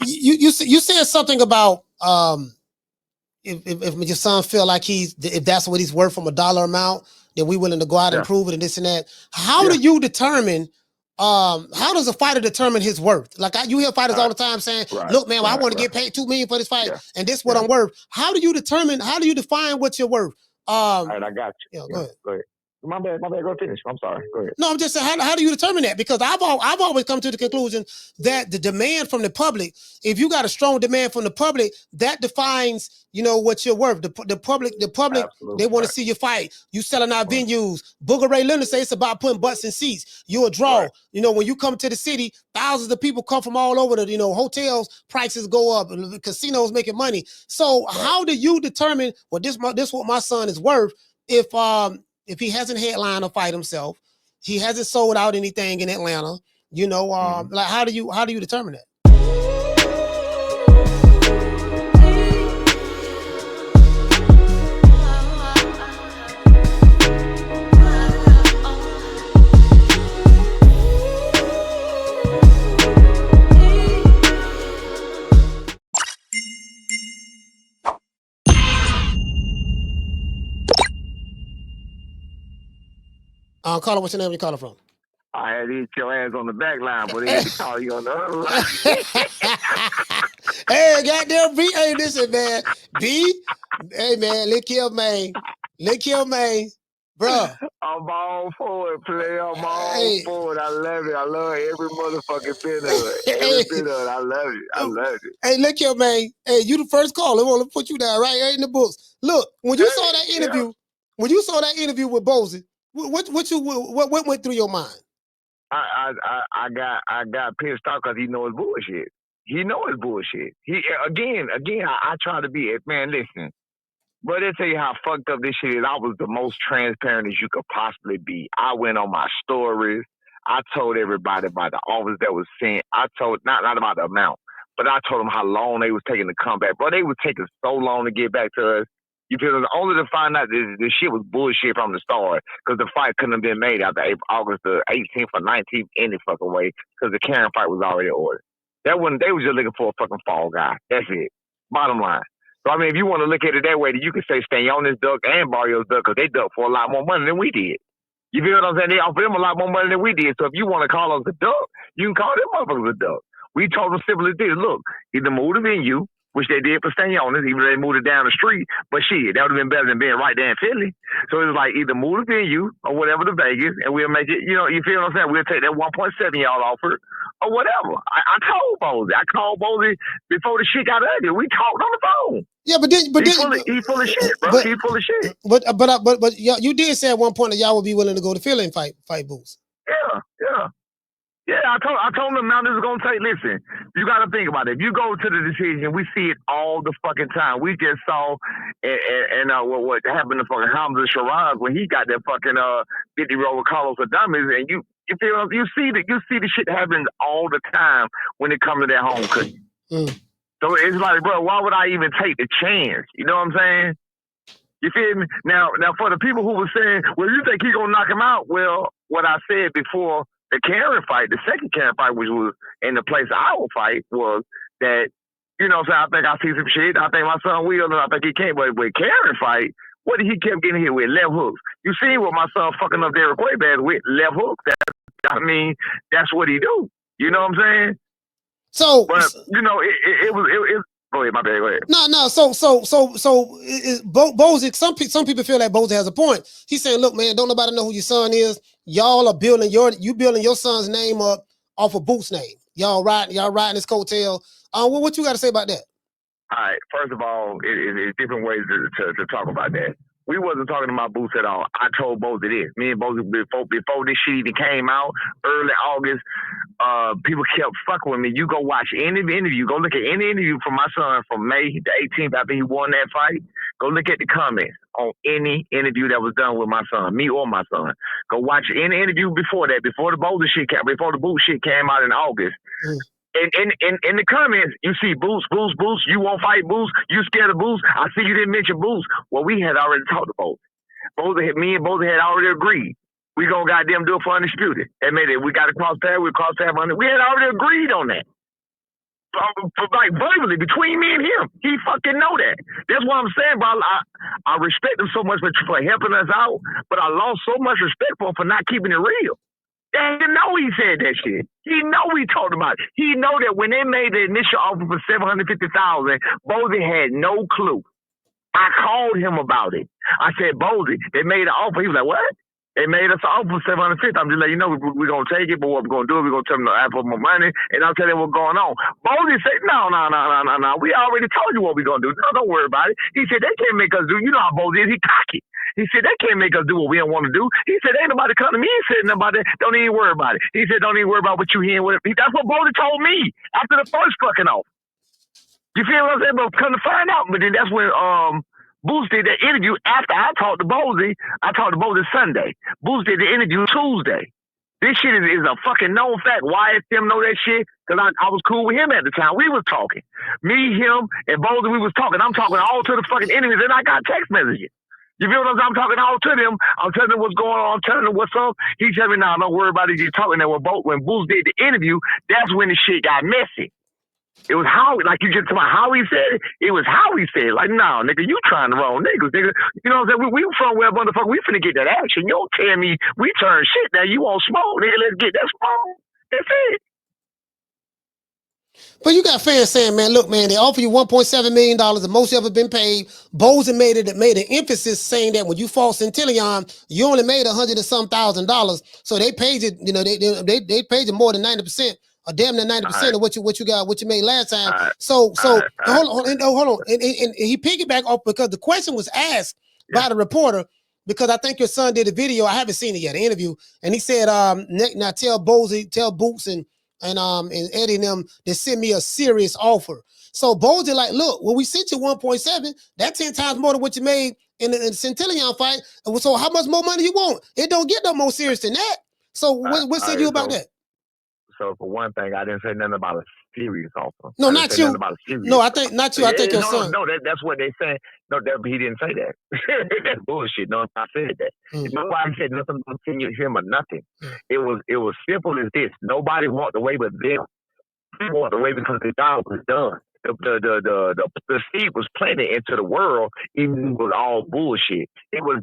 you said something about if your son feel like if that's what he's worth from a dollar amount, then we willing to go out and prove it and this and that. How do you determine? How does a fighter determine his worth? Like you hear fighters all the time saying, "Look, man, I want to get paid $2 million for this fight, and this is what I'm worth." How do you determine? How do you define what you're worth? All right, I got you. Go ahead. My bad. Go finish. I'm sorry. Go ahead. No, I'm just saying, how do you determine that? Because I've always come to the conclusion that the demand from the public, if you got a strong demand from the public, that defines, what you're worth. The public, absolutely, they want to see you fight. You selling out venues. Booger Ray Leonard say it's about putting butts in seats. You a draw. Right. When you come to the city, thousands of people come from all over the, hotels, prices go up, and casinos making money. So how do you determine, well, this what my son is worth if he hasn't headlined a fight himself, he hasn't sold out anything in Atlanta, like how do you determine that? Caller, what's your name? Where you calling from? I had to hit your ass on the back line, but they had to call you on the other line. Hey, goddamn B. Hey, listen, man. B. Hey, man, look here, man. Bro. I'm all for it, player. I'm all for it. I love it. I love every motherfucking bit of it. Every bit of it. I love it. Hey, look here, man. Hey, you the first caller. Let me put you down right in the books. Look, when you saw that interview, with Bozy, what went through your mind? I got pissed off because he knows bullshit. He knows bullshit. I try to be, man, listen. But they tell you how fucked up this shit is. I was the most transparent as you could possibly be. I went on my stories. I told everybody about the offers that was sent. I told, not about the amount, but I told them how long they was taking to come back. Bro, they was taking so long to get back to us. You feel me? Only to find out this shit was bullshit from the start because the fight couldn't have been made after August the 18th or 19th any fucking way because the Karen fight was already ordered. They was just looking for a fucking fall guy. That's it. Bottom line. So, I mean, if you want to look at it that way, then you can say Stanionis duck and Barrios duck because they ducked for a lot more money than we did. You feel what I'm saying? They offered them a lot more money than we did. So if you want to call us a duck, you can call them motherfuckers a duck. We told them simply this, look, either move the venue, which they did for Stanionis, even though they moved it down the street, but shit, that would have been better than being right there in Philly. So it was like either move the venue or whatever to Vegas, and we'll make it, you feel what I'm saying? We'll take that 1.7 y'all offered or whatever. I told Bozy. I called Bozy before the shit got ugly. We talked on the phone. Yeah, but he's full of shit, bro. He's full of shit. But you did say at one point that y'all would be willing to go to Philly and fight Boots. Yeah, I told them now this is gonna take. Listen, you got to think about it. If you go to the decision, we see it all the fucking time. We just saw and what happened to fucking Hamza Shiraz when he got that fucking 50-year-old with Carlos Adames, and you feel you see the shit happens all the time when it comes to that home cooking. So it's like, bro, why would I even take the chance? You know what I'm saying? You feel me? Now for the people who were saying, well, you think he's gonna knock him out? Well, what I said before the Karen fight, the second Karen fight, which was in the place I will fight, was that, you know what I'm saying, I think I see some shit. I think my son will, and I think he can't. But with Karen fight, what did he kept getting hit with? Left hooks. You see what my son fucking up Derek Quaybad with? Left hooks. That's what he do. You know what I'm saying? So, but it was. Go ahead, my bad. Go ahead. No. So, Bozy. Some people feel like Bozy has a point. He's saying, "Look, man, don't nobody know who your son is. Y'all are building your son's name up off of Boots' name. Y'all riding his coattail. What you got to say about that?" All right. First of all, it's different ways to talk about that. We wasn't talking about Boots at all. I told Bozy this. Me and Bozy before this shit even came out, early August. People kept fucking with me. You go watch any interview. Go look at any interview from my son from May the 18th after he won that fight. Go look at the comments on any interview that was done with my son, me or my son. Go watch any interview before that, before the Bozy shit before the Boots shit came out in August. In the comments, you see Boots, you won't fight Boots, you scared of Boots, I see you didn't mention Boots. Well, we had already talked to Bozy. Me and Bozy had already agreed. We gonna goddamn do it for Undisputed. Admit it. We got to cross path. We cross path on it. We had already agreed on that. like verbally between me and him. He fucking know that. That's what I'm saying, bro. I respect him so much for helping us out, but I lost so much respect for him for not keeping it real. And you know he said that shit. He know he talked about it. He know that when they made the initial offer for $750,000, Bozy had no clue. I called him about it. I said, Bozy, they made an offer. He was like, what? They made us an offer for $750,000. I'm just letting you know we're going to take it, but what we're going to do is we're going to tell them to ask for more money, and I'll tell them what's going on. Bozy said, no. We already told you what we're going to do. No, don't worry about it. He said, they can't make us do. You know how Bozy is. He cocky. He said, they can't make us do what we don't want to do. He said, ain't nobody come to me and said nobody. Don't even worry about it. He said, don't even worry about what you hearing. That's what Bozy told me after the first fucking off. You feel what I'm saying? But come to find out, but then that's when Bozy did that interview after I talked to Bozy. I talked to Bozy Sunday. Bozy did the interview Tuesday. This shit is a fucking known fact. Why is him know that shit? Because I was cool with him at the time. We was talking. Me, him, and Bozy, we was talking. I'm talking all to the fucking enemies, and I got text messages. You feel what I'm saying? I'm talking all to them. I'm telling them what's going on. I'm telling them what's up. He telling me, nah, don't worry about it. He's talking that when Bozy did the interview, that's when the shit got messy. It was how, like you just talking about how he said it. It was how he said it. Like, no, nigga, you trying the wrong niggas, nigga. You know what I'm saying? We from where, motherfucker, we finna get that action. You don't tell me we turn shit now. You want smoke, nigga. Let's get that smoke. That's it. But you got fans saying, man, look, man, they offer you $1.7 million, the most ever been paid. Bozy made an emphasis saying that when you fought Centillion, you only made $100 and some thousand. So they paid you, you know, they paid you more than 90%. Or damn near 90% of what you made last time. Hold on. And he piggybacked off because the question was asked by the reporter, because I think your son did a video. I haven't seen it yet, an interview, and he said, now tell Bozy, tell Boots and Eddie and them to send me a serious offer. So Bozy like, look, when we sent you 1.7, that's 10 times more than what you made in the Centillion fight. So how much more money you want? It don't get no more serious than that. So what said you about that? So for one thing, I didn't say nothing about a serious offer. No, not you. No, I think not you. I think your son. No, that's what they saying. No, he didn't say that. That's bullshit. No, I said that. Nobody said nothing about him or nothing. It was simple as this. Nobody walked away but them. They walked away because the job was done. The seed was planted into the world, even if it was all bullshit. It was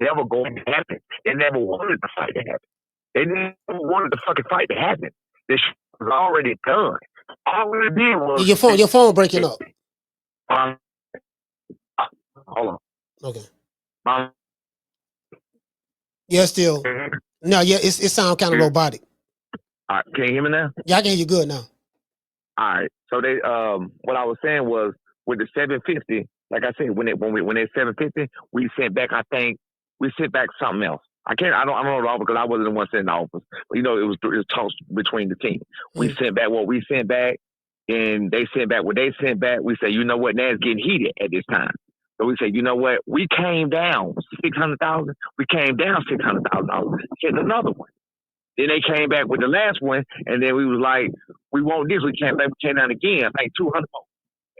never going to happen. They never wanted the fight to happen. They never wanted the fucking fight to happen. This shit was already done. All we did was your phone breaking up. Hold on. Okay. Yeah, still. No, yeah, it sounds kind of robotic. All right, can you hear me now? Yeah, I can hear you good now. All right. So they what I was saying was with the 750, like I said, when they 750, we sent back something else. I don't know all because I wasn't the one sending the offers. But, you know, it was talks between the team. We sent back what we sent back, and they sent back what they sent back. We said, you know what, now it's getting heated at this time. So we said, you know what, we came down $600,000. We came down $600,000. Sent another one. Then they came back with the last one, and then we was like, we want this. We came down again. I think 200 more.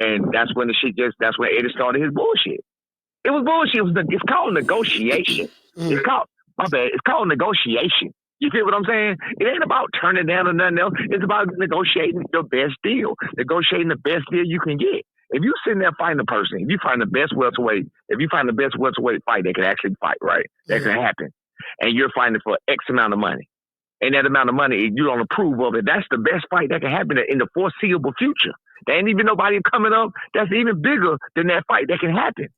And that's when that's when Eddie started his bullshit. It was bullshit. It's called negotiation. It's called negotiation. You feel what I'm saying? It ain't about turning down or nothing else. It's about negotiating the best deal. Negotiating the best deal you can get. If you sitting there fighting a person, if you find the best welterweight fight that can actually fight, right? That can happen. And you're fighting for X amount of money. And that amount of money, you don't approve of it. That's the best fight that can happen in the foreseeable future. There ain't even nobody coming up that's even bigger than that fight that can happen.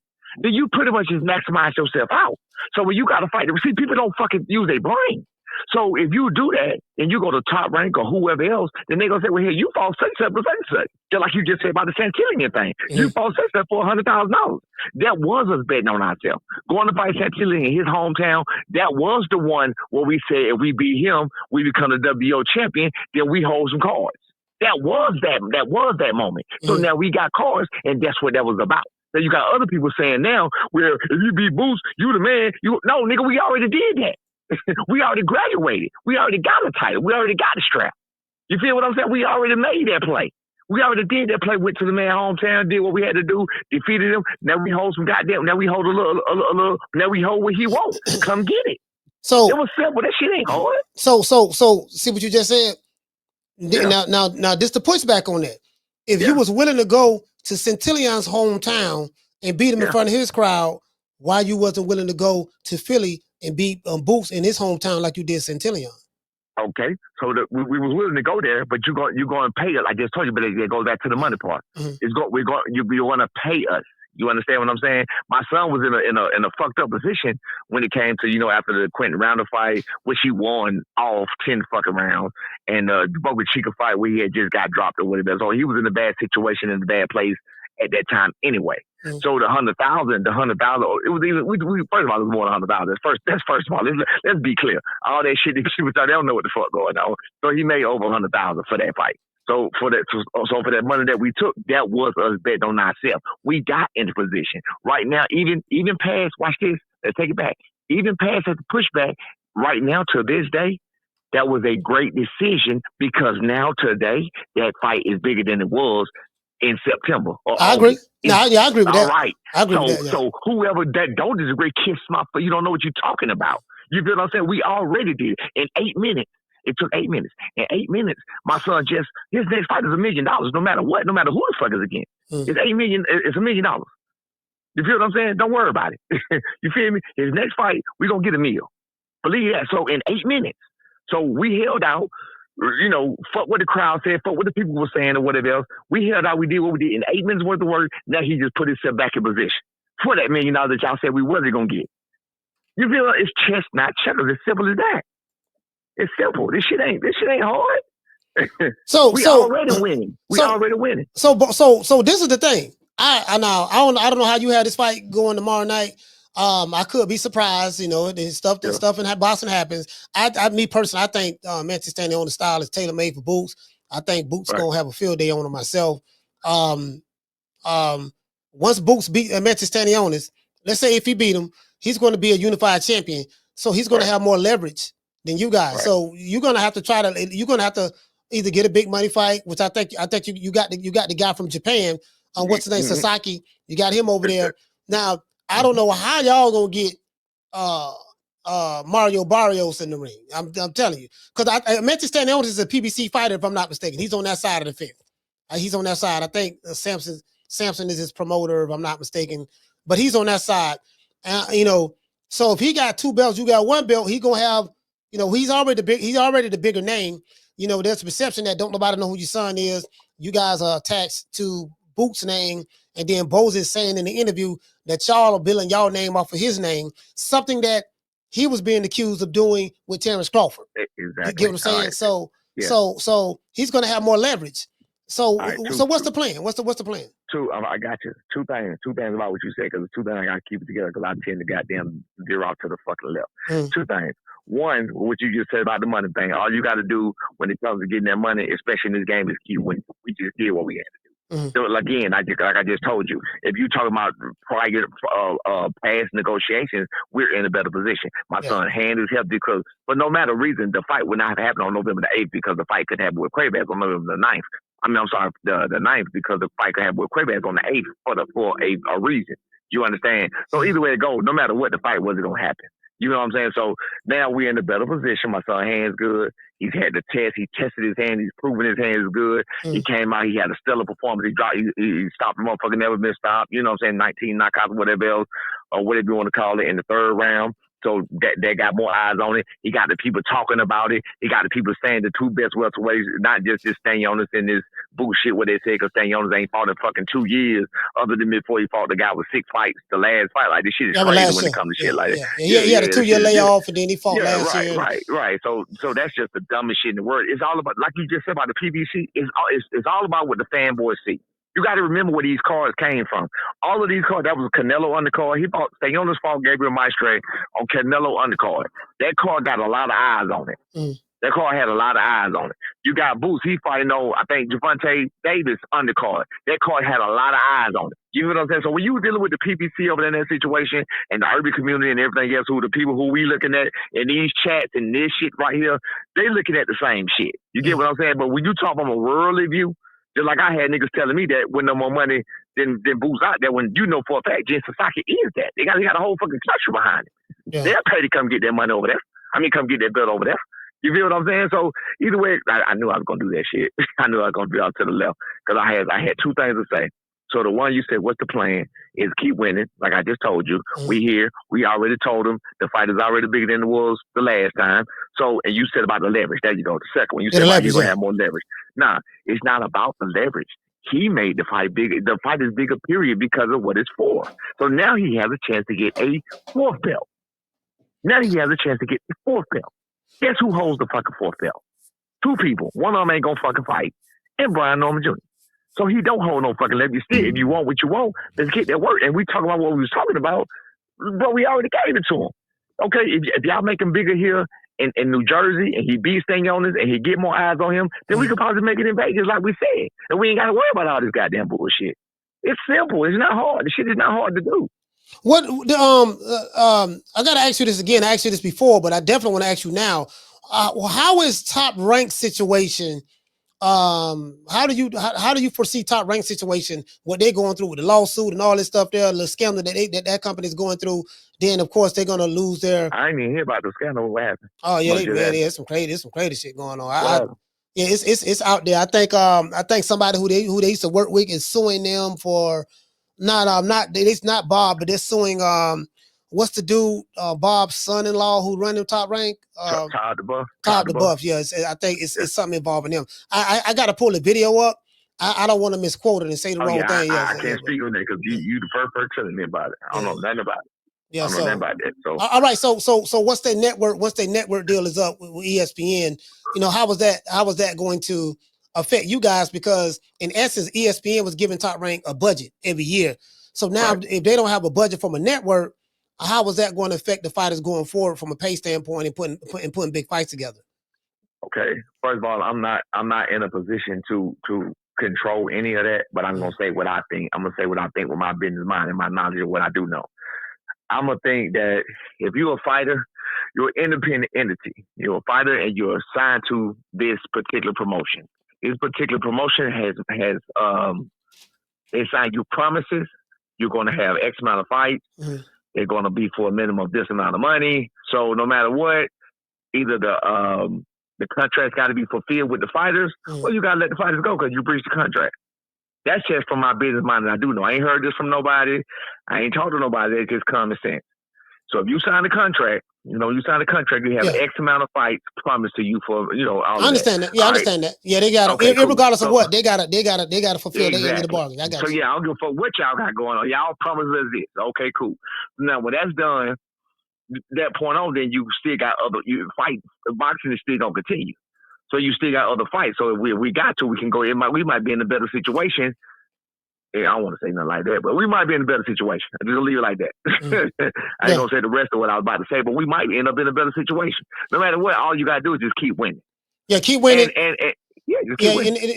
Then you pretty much just maximize yourself out. So when you got to fight, see, people don't fucking use their brain. So if you do that and you go to Top Rank or whoever else, then they're going to say, well, here, you fought such. Just like you just said about the Centillion thing. You fought such for $100,000. That was us betting on ourselves. Going to fight Centillion in his hometown, that was the one where we said if we beat him, we become the WO champion, then we hold some cards. That was that moment. So now we got cards, and that's what that was about. Then you got other people saying now, well, if you beat Boots, you the man. No, nigga, we already did that. We already graduated. We already got a title. We already got a strap. You feel what I'm saying? We already made that play. We already did that play, went to the man hometown, did what we had to do, defeated him. Now we hold some goddamn, now we hold a little, now we hold what he wants. Come get it. So it was simple. That shit ain't hard. So see what you just said? Now, this the pushback on that. If you was willing to go to Centillion's hometown and beat him in front of his crowd, why you wasn't willing to go to Philly and beat Boots in his hometown like you did Centillion? Okay, so we was willing to go there, but you're going to pay us. I just told you, but it goes back to the money part. You're going to pay us. You understand what I'm saying? My son was in a fucked up position when it came to, after the Quentin Rounder fight, which he won all 10 fucking rounds, and the Boca Chica fight where he had just got dropped or whatever. So he was in a bad situation, in a bad place at that time anyway. So the 100,000, it was even, we first of all, it was more than 100,000. That's first of all. Let's be clear. All that shit, people thought they don't know what the fuck going on. So he made over 100,000 for that fight. So for that money that we took, that was us betting on ourselves. We got into position. Right now, even past, watch this, let's take it back. Even past the pushback, right now to this day, that was a great decision because now today, that fight is bigger than it was in September. I agree. I agree with that. All right. I agree with that. Yeah. So whoever that don't disagree, kiss my foot. You don't know what you're talking about. You feel what I'm saying? We already did it in 8 minutes. It took 8 minutes. In 8 minutes, my son his next fight is $1 million, no matter what, no matter who the fuck is again. It's $8 million. It's $1 million. You feel what I'm saying? Don't worry about it. You feel me? His next fight, we're going to get a meal. Believe that. So in 8 minutes. So we held out. Fuck what the crowd said, fuck what the people were saying or whatever else. We held out, we did what we did in 8 minutes worth of work. Now he just put himself back in position for that $1 million that y'all said we wasn't going to get. You feel it's chess, not checkers. It's simple as that. It's simple. This shit ain't hard. So already winning. Already winning. So this is the thing. I don't know how you had this fight going tomorrow night. I could be surprised, stuff in Boston happens. Me personally, I think Manchester standing on the style is tailor made for Boots. I think Boots gonna have a field day on him myself. Once Boots beat Manchester standing on this, let's say if he beat him, he's going to be a unified champion. So he's going to have more leverage than you guys. Right. So you're going to have to either get a big money fight, which I think you got the guy from Japan. What's his name? Sasaki. You got him over there. Now, I don't know how y'all gonna get Mario Barrios in the ring. I'm telling you, because I meant to stand on is a PBC fighter, if I'm not mistaken. He's on that side of the fence. He's on that side. I think Samson is his promoter, if I'm not mistaken. But he's on that side. So if he got 2 belts, you got 1 belt. He gonna have, he's already the bigger name. There's a perception that don't nobody know who your son is. You guys are attached to Boots' name, and then Bozy is saying in the interview that y'all are billing y'all name off of his name, something that he was being accused of doing with Terrence Crawford. Exactly. You get what I'm saying? Right. So he's going to have more leverage. So what's the plan? What's the plan? I got you. Two things about what you said, because the 2 things I got to keep it together, because I tend to goddamn veer off to the fucking left. 2 things. One, what you just said about the money thing. All you got to do when it comes to getting that money, especially in this game, is keep winning. We just did what we had to do. So again, like I just told you, if you talking about prior past negotiations, we're in a better position. My son's hand is healthy but no matter reason, the fight would not have happened on November the 8th because the fight could happen with Quaybaz on November the 9th. I'm sorry, the 9th, because the fight could happen with Quaybaz on the 8th for a reason. You understand? So either way it goes, no matter what the fight was, it's going to happen. You know what I'm saying? So now we're in a better position. My son's hand's good. He's had the test. He tested his hand. He's proven his hand is good. He came out. He had a stellar performance. He stopped the motherfucker, never been stopped. You know what I'm saying? 19 knockouts, whatever else, or whatever you want to call it, in the 3rd round. So that got more eyes on it. He got the people talking about it. He got the people saying the 2 best welterweights, not just Stanionis and this bullshit what they say, because Stanionis ain't fought in fucking 2 years, other than before he fought the guy with 6 fights, the last fight. Like, this shit is crazy when it comes to shit like that. He had a 2-year layoff, and then he fought last year. Right. So that's just the dumbest shit in the world. It's all about, like you just said about the PBC, it's all about what the fanboys see. You got to remember where these cards came from. All of these cards, that was Canelo undercard. He fought Stanionis, fought Gabriel Maestre on Canelo undercard. That card got a lot of eyes on it. That card had a lot of eyes on it. You got Boots. He fighting I think Gervonta Davis undercard. That card had a lot of eyes on it. You know what I'm saying? So when you were dealing with the PBC over there in that situation, and the urban community and everything else, who the people who we looking at in these chats and this shit right here, they looking at the same shit. You get what I'm saying? But when you talk from a worldly view, just like I had niggas telling me that with no more money than Boots out there, when you know for a fact Jen Sasaki is that. He got a whole fucking country behind it. They'll pay to come get that money over there. Come get that belt over there. You feel what I'm saying? So either way, I knew I was gonna do that shit. I knew I was gonna be out to the left because I had two things to say. So the one you said, what's the plan? Is keep winning, like I just told you. We here. We already told them the fight is already bigger than it was the last time. So, and you said about the leverage. There you go. The second one, you said about you're gonna have more leverage. Nah, it's not about the leverage. He made the fight bigger. The fight is bigger, period, because of what it's for. So now he has a chance to get a fourth belt. Now he has a chance to get a fourth belt. Guess who holds the fucking fourth belt? Two people. One of them ain't gonna fucking fight. And Brian Norman Jr. So he don't hold no fucking left. You still, if you want what you want, let's get that work. And we talking about what we was talking about, but we already gave it to him. Okay, if y'all make him bigger here in New Jersey and he beats Stanionis and he get more eyes on him, then we could probably make it in Vegas like we said. And we ain't got to worry about all this goddamn bullshit. It's simple. It's not hard. The shit is not hard to do. What I gotta ask you this again. I asked you this before, but I definitely want to ask you now. Well, how is Top Rank situation? How do you foresee Top Rank situation? What they're going through with the lawsuit and all this stuff there, the scandal that company is going through. Then of course they're gonna lose their. I ain't even hear about the scandal. What happened? Oh yeah, there's some crazy shit going on. Yeah, it's out there. I think somebody who they used to work with is suing them for. It's not Bob, but they're suing what's the dude Bob's son-in-law who running Top Rank? Todd DeBuff. Todd DeBuff, yeah. I think it's something involving him. I got to pull the video up. I don't want to misquote it and say the wrong thing. I can't speak on that because you the first person telling me about it. I don't know nothing about it. Yeah, I don't know nothing about that. So all right, so once their network deal is up with ESPN, how was that going to affect you guys? Because in essence, ESPN was giving Top Rank a budget every year. So now if they don't have a budget from a network, how was that going to affect the fighters going forward from a pay standpoint and putting big fights together? Okay, first of all, I'm not in a position to control any of that, but I'm gonna say what I think. I'm gonna say what I think with my business mind and my knowledge of what I do know. I'm gonna think that if you're a fighter, you're an independent entity. You're a fighter and you're assigned to this particular promotion. This particular promotion has assigned you promises. You're gonna have X amount of fights. Mm-hmm. They're gonna be for a minimum of this amount of money. So no matter what, either the contract's got to be fulfilled with the fighters, or you got to let the fighters go because you breached the contract. That's just from my business mind, and I do know. I ain't heard this from nobody. I ain't talked to nobody. It's just common sense. So if you sign a contract, you have X amount of fights promised to you for, all I understand that. Yeah, I understand that. Yeah, they got to, regardless of what, they got to fulfill their end of the bargain. I got you. So yeah, I don't give a fuck what y'all got going on. Y'all promise us this. Okay, cool. Now, when that's done, that point on, then you still got other fight. Boxing is still gonna continue, so you still got other fights. So if we got to, we can go. We might be in a better situation. Yeah, I don't want to say nothing like that, but we might be in a better situation. I just leave it like that. I ain't gonna say the rest of what I was about to say, but we might end up in a better situation. No matter what, all you gotta do is just keep winning. Yeah, keep winning. And and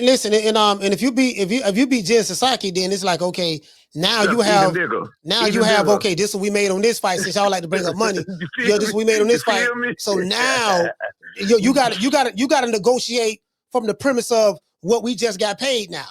listen, and if you beat Jen Sasaki, then it's like, okay, now you have okay, this is what we made on this fight. Since y'all like to bring up money, this is what we made on this fight. So now you got to negotiate from the premise of what we just got paid now.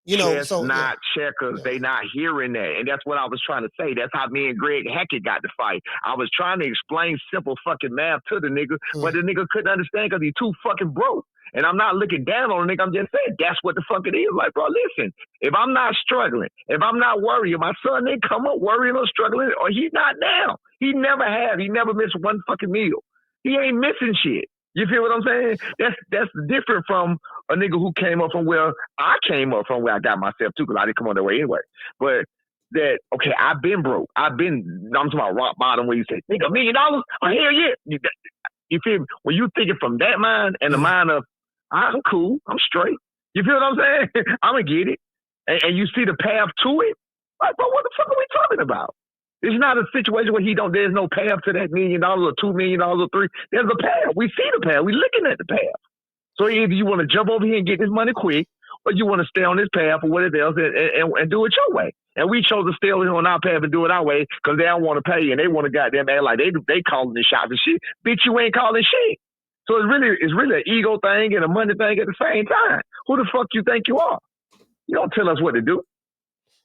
Checkers. They not hearing that. And that's what I was trying to say. That's how me and Greg Hackett got the fight. I was trying to explain simple fucking math to the nigga, but the nigga couldn't understand because he's too fucking broke. And I'm not looking down on the nigga. I'm just saying that's what the fuck it is. Like, bro, listen, if I'm not struggling, if I'm not worried, if my son didn't come up worrying or struggling, or he's not down. He never have. He never missed one fucking meal. He ain't missing shit. You feel what I'm saying? That's different from a nigga who came up from where I came up from, where I got myself too, because I didn't come on that way anyway. But I've been broke. I'm talking about rock bottom where you say, nigga, $1 million? Oh, hell yeah. You feel me? When you thinking from that mind and the mind of, I'm cool, I'm straight. You feel what I'm saying? I'm going to get it. And you see the path to it. Like, bro, what the fuck are we talking about? It's not a situation where there's no path to that $1 million or $2 million or $3 million. There's a path. We see the path. We're looking at the path. So either you want to jump over here and get this money quick, or you want to stay on this path or whatever else and do it your way. And we chose to stay on our path and do it our way because they don't want to pay and they want to goddamn act like they calling the shots and shit. Bitch, you ain't calling shit. So it's really an ego thing and a money thing at the same time. Who the fuck you think you are? You don't tell us what to do.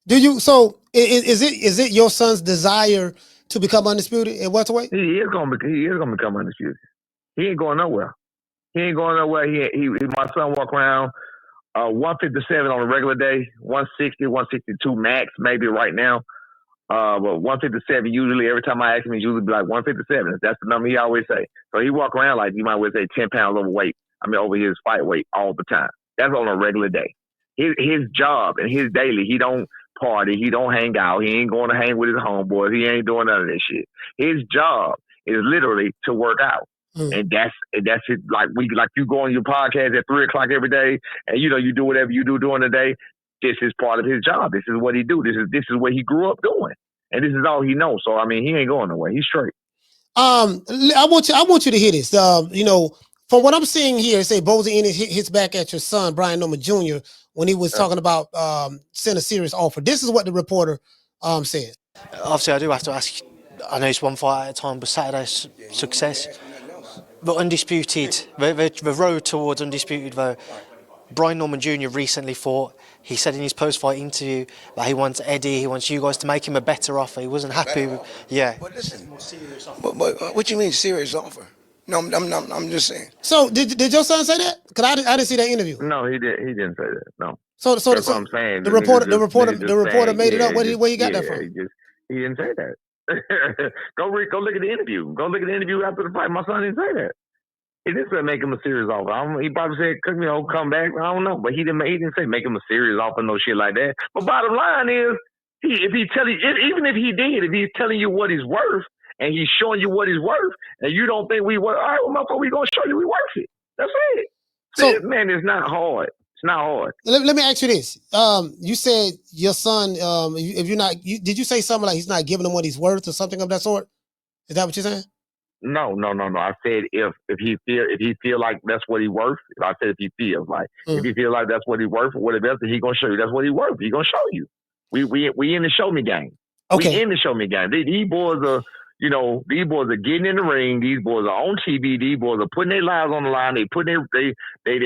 Do you? So is it your son's desire to become undisputed at welterweight? He is gonna become undisputed. He ain't going nowhere. He ain't going nowhere. My son walk around 157 on a regular day, 160, 162 max, maybe right now. But 157 usually every time I ask him, he's usually be like 157. That's the number he always say. So he walk around like you might always say 10 pounds overweight. I mean over his fight weight all the time. That's on a regular day. His job and his daily, he don't party, he don't hang out, he ain't going to hang with his homeboys, he ain't doing none of that shit. His job is literally to work out. And that's it. Like you go on your podcast at 3:00 every day, and you do whatever you do during the day. This is part of his job. This is what he do. This is what he grew up doing, and this is all he knows. So I mean, he ain't going nowhere. He's straight. I want you to hear this. From what I'm seeing here, say Bozy Ennis hits back at your son Brian Norman Jr. when he was talking about send a serious offer. This is what the reporter said. Obviously, I do have to ask. I know it's one fight at a time, but Saturday's success. But Undisputed, the road towards Undisputed, though, Brian Norman Jr. recently fought. He said in his post-fight interview that he wants Eddie, he wants you guys to make him a better offer. He wasn't happy with, yeah. But listen, but what you mean serious offer? No, I'm just saying. So did your son say that? Because I didn't see that interview. No, he didn't say that. No. So that's what I'm saying. The reporter made it up. Where you got that from? He didn't say that. Go look at the interview. Go look at the interview after the fight. My son didn't say that. He didn't say make him a serious offer. He probably said, come back. I don't know. But he didn't say make him a serious offer, no shit like that. But bottom line is, if he's telling you what he's worth, and he's showing you what he's worth, and you don't think we worth, all right, well, motherfucker, we gonna show you we worth it. That's it. So, man, it's not hard. It's not hard. Let me ask you this. You said your son, did you say something like he's not giving him what he's worth or something of that sort? Is that what you're saying? No. I said if he feel like that's what he worth. I said if he feels like if he feel like that's what he worth or whatever else, he gonna show you that's what he worth. He gonna show you. We in the show me game. Okay. We in the show me game. These boys are getting in the ring. These boys are on TV. These boys are putting their lives on the line. They put their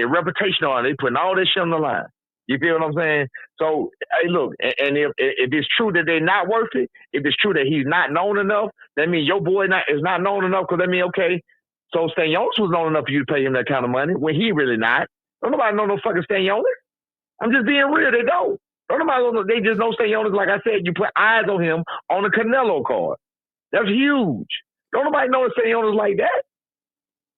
reputation on. They putting all this shit on the line. You feel what I'm saying? So, hey, look, and if it's true that they're not worth it, if it's true that he's not known enough, that means your boy is not known enough, because that means, okay, so Stanionis was known enough for you to pay him that kind of money when he really not. Don't nobody know no fucking Stanionis. I'm just being real. They don't. Don't nobody know. They just know Stanionis. Like I said, you put eyes on him on the Canelo card. That's huge. Don't nobody know Stanionis like that.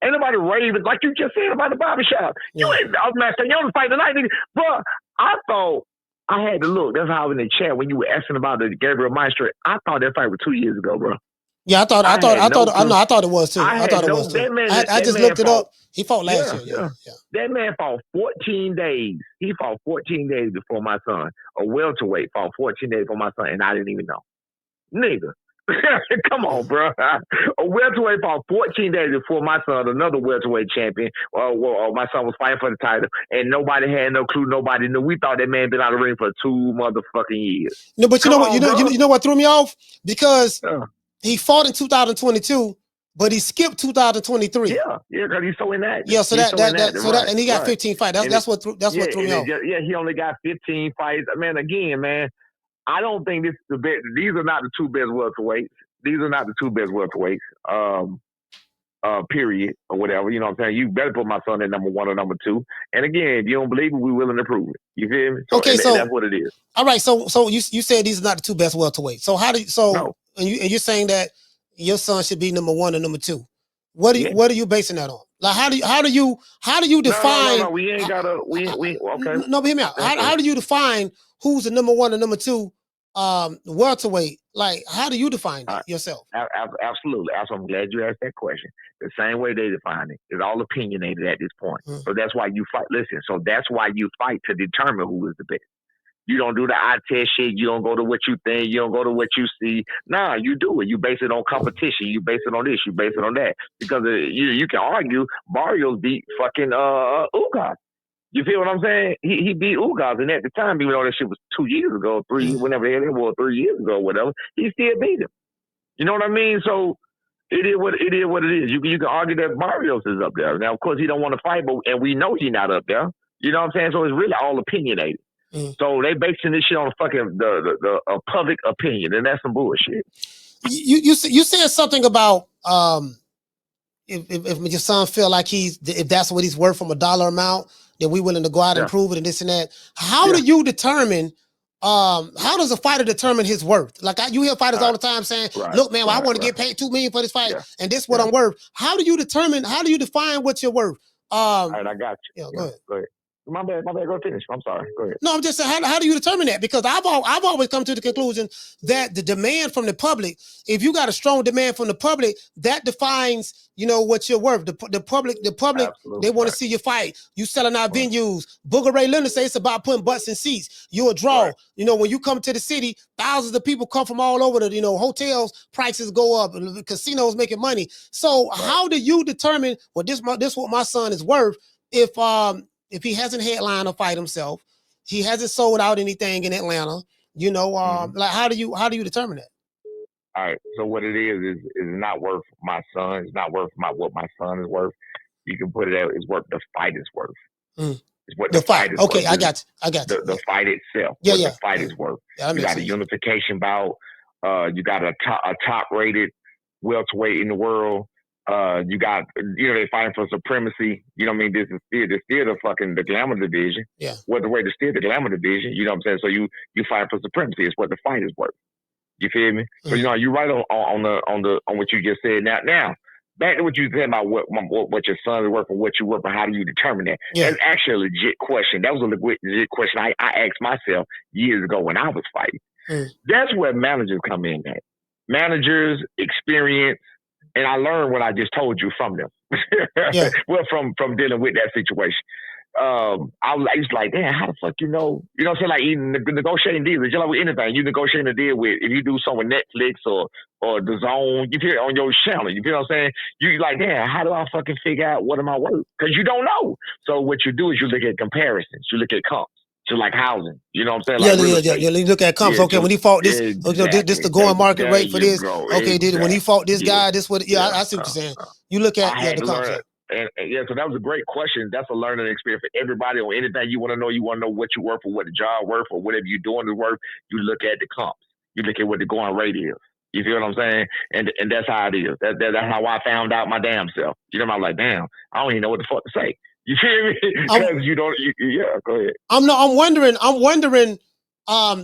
Ain't nobody raving like you just said about the barbershop. Yeah. You ain't Stanionis fight tonight, nigga. Bro, I thought I had to look. That's how I was in the chat when you were asking about the Gabriel Maestro. I thought that fight was 2 years ago, bro. Yeah, I thought it was too. I just looked it up. He fought last year. Yeah. That man fought 14 days. He fought 14 days before my son. A welterweight fought 14 days before my son, and I didn't even know. Nigga. Come on, bro. A welterweight fought 14 days before my son, another welterweight champion. My son was fighting for the title, and nobody had no clue. Nobody knew. We thought that man been out of the ring for 2 motherfucking years. No, but you know what threw me off? Because he fought in 2022, but he skipped 2023. Yeah, because he's so inactive. Yeah, so and he got 15 fights. That's what threw me off. Yeah, he only got 15 fights. Man, again, man. I don't think this is the best. These are not the 2 best welterweights. These are not the 2 best welterweights. Period, or whatever. You know what I'm saying? You better put my son at number 1 or number 2. And again, if you don't believe it, we're willing to prove it. You feel me? So that's what it is. All right. So you said these are not the 2 best welterweights. So and you're saying that your son should be number 1 or number 2. What are you basing that on? Like how do you define? No, we ain't gotta. We okay. No, but hear me out. How do you define who's the number 1 and number 2 welterweight? Like, how do you define that yourself? Absolutely. I'm glad you asked that question. The same way they define it is all opinionated at this point. So that's why you fight. Listen, so that's why you fight to determine who is the best. You don't do the eye test shit. You don't go to what you think. You don't go to what you see. Nah, you do it. You base it on competition. You base it on this. You base it on that. Because you can argue Barrios beat fucking Ugas. You feel what I'm saying? He beat Ugas, and at the time, even though that shit was 2 years ago, whenever it was 3 years ago, whatever, he still beat him. You know what I mean? So it is what it is. You can argue that Barrios is up there. Now, of course, he don't want to fight, and we know he's not up there. You know what I'm saying? So it's really all opinionated. So they basing this shit on fucking the public opinion, and that's some bullshit. You said something about if your son feel like if that's what he's worth from a dollar amount, then we willing to go out and prove it and this and that. How do you determine? How does a fighter determine his worth? Like you hear fighters all the time saying, "Look, man, I want to get paid $2 million for this fight, and this is what I'm worth." How do you determine? How do you define what you're worth? All right, I got you. Go ahead. Go ahead. My bad. Go finish. I'm sorry. Go ahead. No, I'm just saying, how do you determine that? Because I've always come to the conclusion that the demand from the public, if you got a strong demand from the public, that defines, what you're worth. The public, absolutely, they want to see you fight. You selling out venues. Booger Ray Leonard say it's about putting butts in seats. You're a draw. Right. When you come to the city, thousands of people come from all over the, hotels, prices go up, casinos making money. So how do you determine, well, this what my son is worth if he hasn't headlined a fight himself, he hasn't sold out anything in Atlanta, like how do you determine that? All right. So what it is not worth my son. It's not worth what my son is worth. You can put it out. It's worth the fight is worth. It's what the fight is worth. Okay, I got you. The fight itself. The fight is worth. You got a unification bout. You got a top rated welterweight in the world. You got, they fighting for supremacy. You know what I mean? This is still the glamour division. Yeah. Welterweight is still the glamour division. You know what I'm saying? So you fight for supremacy. It's what the fight is worth. You feel me? So you're right on what you just said. Now back to what you said about what your son is worth and what you worth, and how do you determine that? Yeah. That's actually a legit question. That was a legit question I asked myself years ago when I was fighting. That's where managers come in at. Managers, experience. And I learned what I just told you from them. Well, from dealing with that situation. I was like, damn, how the fuck you know? You know what I'm saying? Like even negotiating deals, just like with anything, you negotiating a deal with, if you do something with Netflix or the Zone, you hear it on your channel. You feel what I'm saying? You like, damn, how do I fucking figure out what am I worth? Because you don't know. So what you do is you look at comparisons. You look at comps. Just like housing, you know what I'm saying? Like You look at comps. Okay, when he fought this, this the going market rate for this. Okay, when he fought this guy, this what? I see what you're saying. You look at the comps. So that was a great question. That's a learning experience for everybody on anything you want to know. You want to know what you're worth or what the job worth or whatever you're doing is worth. You look at the comps. You look at what the going rate is. You feel what I'm saying? And that's how it is. That's how I found out my damn self. I'm like, damn, I don't even know what the fuck to say. You feel me? Because you don't. Go ahead. I'm wondering.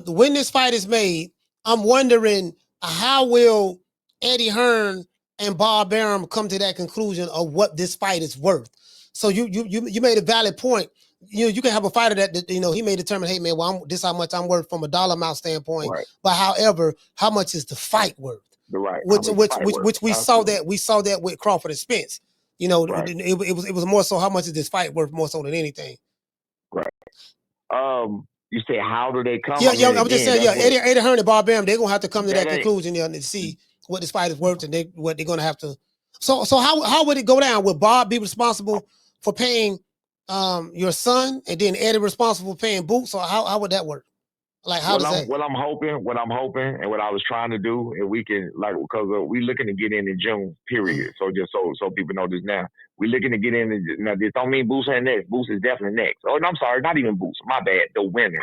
When this fight is made, I'm wondering how will Eddie Hearn and Bob Arum come to that conclusion of what this fight is worth. So you made a valid point. You can have a fighter that he may determine, hey man, well this is how much I'm worth from a dollar amount standpoint. Right. But however, how much is the fight worth? Right. Which we saw that with Crawford and Spence. Right. It was more so how much is this fight worth more so than anything. Right. You say how do they come? I'm just saying, Eddie Hearn and Bob Arum, they're gonna have to come to that conclusion and see what this fight is worth and what they're gonna have to. So how would it go down? Would Bob be responsible for paying your son, and then Eddie responsible for paying Boots? Or how would that work? Like how does that? What I'm hoping, and what I was trying to do, and we can because we looking to get in June, period. So just so people know this now, we looking to get in. Now this don't mean Boots ain't next. Boots is definitely next. Oh, no, I'm sorry, not even Boots. My bad. The winner.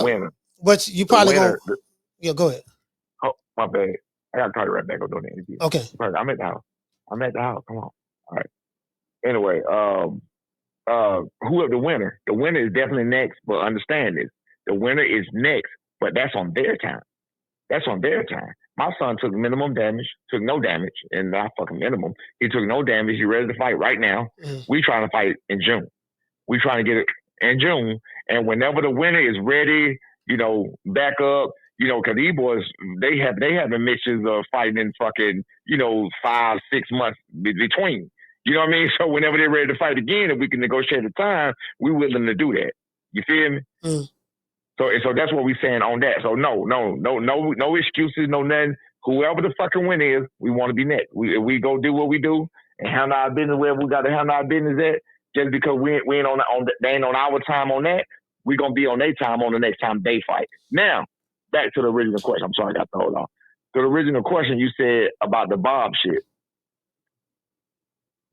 Winner. But you probably gonna. Yeah, go ahead. Oh, my bad. I gotta call you right back. I'm doing the interview. Okay. I'm at the house. Come on. All right. Anyway, whoever the winner is definitely next. But understand this. The winner is next, but that's on their time. My son took minimum damage, took no damage, and not fucking minimum. He took no damage. He's ready to fight right now. We trying to fight in June. We trying to get it in June. And whenever the winner is ready, back up, because these boys, they having mixtures of fighting in fucking, 5-6 months between. You know what I mean? So whenever they're ready to fight again, if we can negotiate a time, we're willing to do that. You feel me? So that's what we're saying on that. So no excuses, no nothing. Whoever the fucking winner is, we want to be next. We go do what we do and handle our business wherever we got to handle our business at. Just because we ain't they ain't on our time on that, we gonna be on their time on the next time they fight. Now, back to the original question. I'm sorry, I got to hold on. To the original question you said about the Bob shit.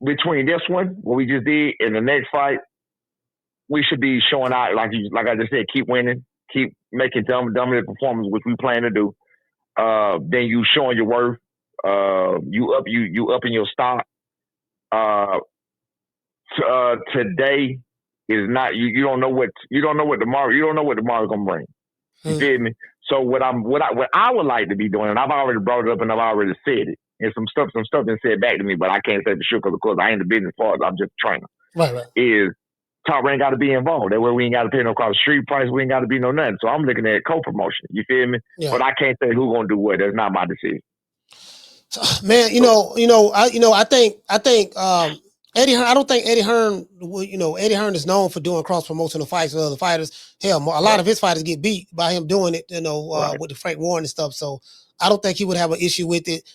Between this one, what we just did, and the next fight, we should be showing out like I just said, keep winning. Keep making dominant performance, which we plan to do. Then you showing your worth. You upping your stock. Today is not you. You don't know what tomorrow's gonna bring. You feel me? So what I would like to be doing, and I've already brought it up and I've already said it, and some stuff been said back to me, but I can't say for sure because of course I ain't the business partner. I'm just a trainer. Right. Is Top ain't got to be involved. That way we ain't got to pay no cross street price. We ain't got to be no nothing. So I'm looking at co-promotion. You feel me? Yeah. But I can't say who gonna do what. That's not my decision. Man, I think Eddie Hearn. I don't think Eddie Hearn. Eddie Hearn is known for doing cross promotional fights with other fighters. Hell, a lot of his fighters get beat by him doing it. With the Frank Warren and stuff. So I don't think he would have an issue with it.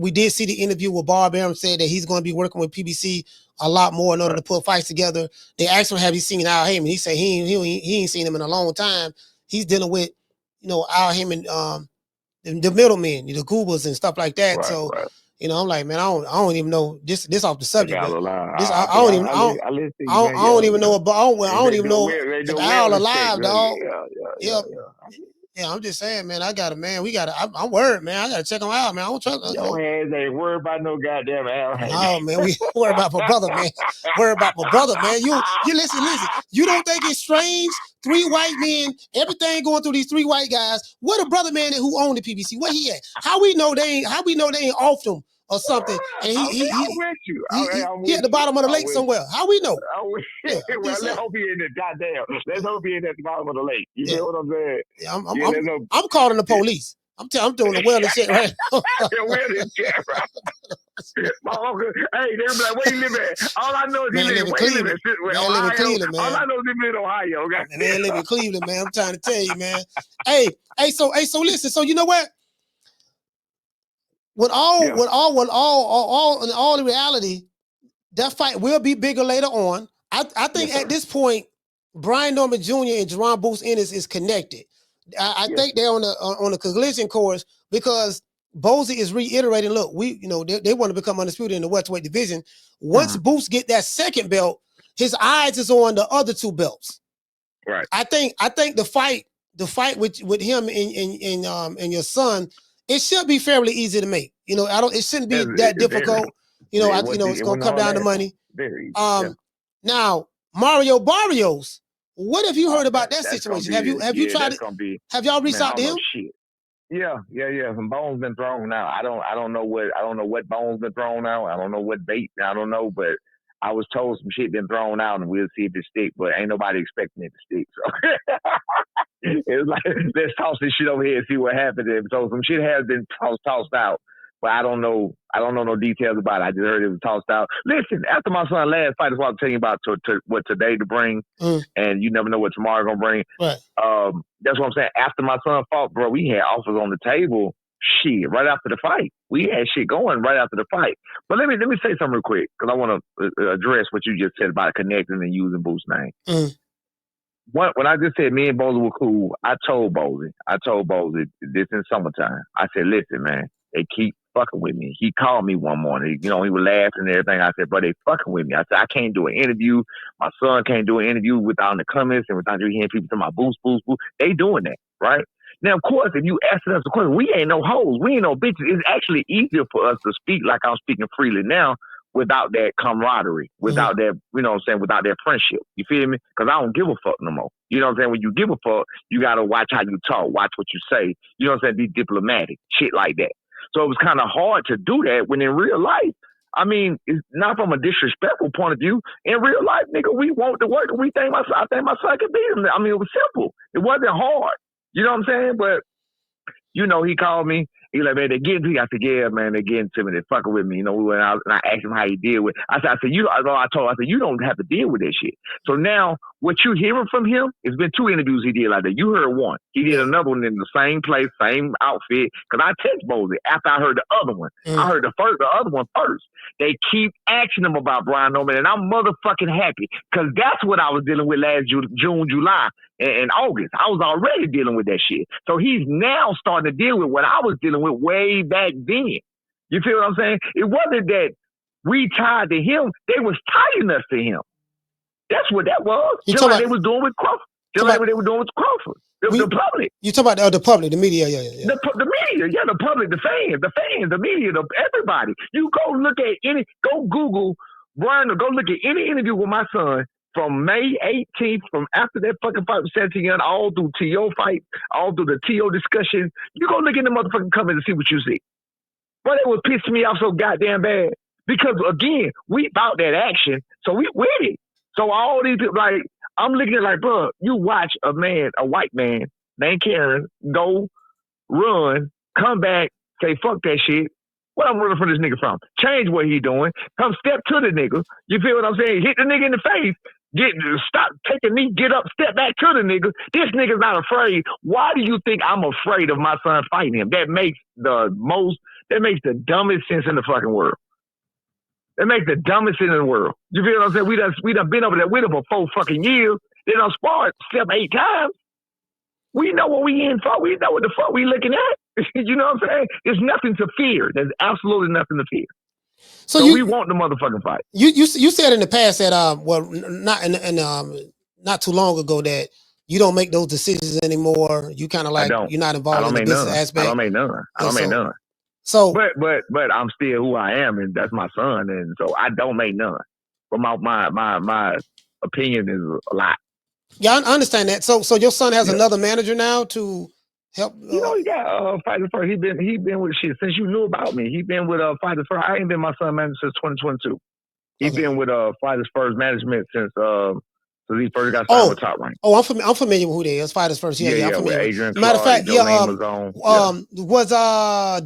We did see the interview with Bob Arum said that he's going to be working with PBC a lot more in order to put fights together. They asked him, have you seen Al Heyman? He said he ain't seen him in a long time. He's dealing with, Al Heyman, the middlemen, the Goobers and stuff like that. I'm like, man, I don't even know this off the subject. I don't even know if Al alive, dog. Yeah, I'm just saying, man. I'm worried, man. I gotta check him out, man. I don't trust. Your hands ain't worried about no goddamn Al. No, man. We worry about my brother, man. You listen. You don't think it's strange? 3 white men, everything going through these 3 white guys. What a brother man who owned the PBC? Where he at? How we know they ain't off them or something? And he at the bottom of the lake somewhere. How we know? Let's hope he in the goddamn. Let's hope he in at the bottom of the lake. You know what I'm saying? Yeah, I'm calling the police. I'm doing the wellness shit right now. Wellness shit, right? My uncle, hey, they be like, where you live at? All I know is he live in Cleveland. All I know is he live in Ohio. Okay? Man, live in Cleveland, man. I'm trying to tell you, man. Hey, so listen. So you know what? With all the reality, that fight will be bigger later on. I think at this point, Brian Norman Jr. and Jerron Bozy Ennis is connected. I think they're on the collision course because Bozy is reiterating. Look, they want to become undisputed in the welterweight division. Once Boots get that second belt, his eyes is on the other 2 belts. Right. I think the fight with him and your son, it should be fairly easy to make. It shouldn't be that difficult. It's gonna come down to money. Very Now Mario Barrios. What have you heard about that situation? Have you tried it? Have y'all reached out to him? Shit. Yeah. Some bones been thrown out. I don't know what bones been thrown out. I don't know what bait. I don't know, but I was told some shit been thrown out and we'll see if it stick, but ain't nobody expecting it to stick. So it's like, let's toss this shit over here and see what happens. So some shit has been tossed out, but I don't know no details about it. I just heard it was tossed out. Listen, after my son's last fight, is what I'm telling you about what today to bring, and you never know what tomorrow gonna bring. Right. That's what I'm saying. After my son fought, bro, we had offers on the table. Shit, right after the fight, we had shit going right after the fight. But let me say something real quick because I want to address what you just said about connecting and using Boost's name. When I just said me and Bozy were cool, I told Bozy this in summertime. I said, listen, man, they keep fucking with me. He called me one morning. He was laughing and everything. I said, bro, they fucking with me. I said, I can't do an interview. My son can't do an interview without the comments and without you hearing people talking about boost. They doing that, right? Now, of course, if you asking us a question, we ain't no hoes. We ain't no bitches. It's actually easier for us to speak like I'm speaking freely now without that camaraderie, without that, without that friendship. You feel me? Because I don't give a fuck no more. You know what I'm saying? When you give a fuck, you got to watch how you talk, watch what you say. You know what I'm saying? Be diplomatic, shit like that. So it was kind of hard to do that when in real life, I mean, it's not from a disrespectful point of view. In real life, nigga, we want to work and I think my son could beat him. I mean, it was simple. It wasn't hard. You know what I'm saying? But, he called me. He like, man, they're getting to you. I said, yeah, man, they're getting to me. They're fucking with me. We went out and I asked him how he deal with it. I said, you don't have to deal with that shit. So now what you hearing from him, it's been 2 interviews he did like that. You heard one. He did another one in the same place, same outfit. Because I text Bozy after I heard the other one. I heard the other one first. They keep asking him about Brian Norman, and I'm motherfucking happy because that's what I was dealing with last June, July, and August. I was already dealing with that shit. So he's now starting to deal with what I was dealing with way back then. You feel what I'm saying? It wasn't that we tied to him. They was tying us to him. That's what that was. Just like they was doing with Crawford. Just like what they were doing with Crawford. The public. You talk about the public, the media, yeah. The media, yeah, the public, the fans, the media, everybody. You go look at go Google Brian, or go look at any interview with my son from May 18th, from after that fucking fight with 17, all through TO fight, all through the TO discussion. You go look in the motherfucking comments and see what you see. But it was pissing me off so goddamn bad. Because again, we bought that action, so we with it. So all these people, like, I'm looking at like, bro, you watch a white man named Karen, go run, come back, say fuck that shit. What I'm running from this nigga from? Change what he doing. Come step to the nigga. You feel what I'm saying? Hit the nigga in the face. Stop taking me. Get up. Step back to the nigga. This nigga's not afraid. Why do you think I'm afraid of my son fighting him? That makes the dumbest sense in the fucking world. That makes the dumbest sense in the world. You feel what I'm saying? We done been over there with him for 4 fucking years. They done sparred 7, 8 times. We know what we in for. We know what the fuck we looking at. You know what I'm saying? There's nothing to fear. There's absolutely nothing to fear. So we want the motherfucking fight. You said in the past that not too long ago that you don't make those decisions anymore. You kind of like you're not involved in the business aspect. I don't make none. So but I'm still who I am, and that's my son, and so I don't make none. But my opinion is a lot. Yeah, I understand that. So your son has another manager now to help. You know, he got Fighter First. He been with shit since you knew about me. He been with Fighter First. I ain't been my son manager since 2022. He been with Fighters First management since he first got signed with Top Rank. Oh, I'm familiar with who they is. Fighters First. Yeah, I'm familiar. Adrian Matter of fact, was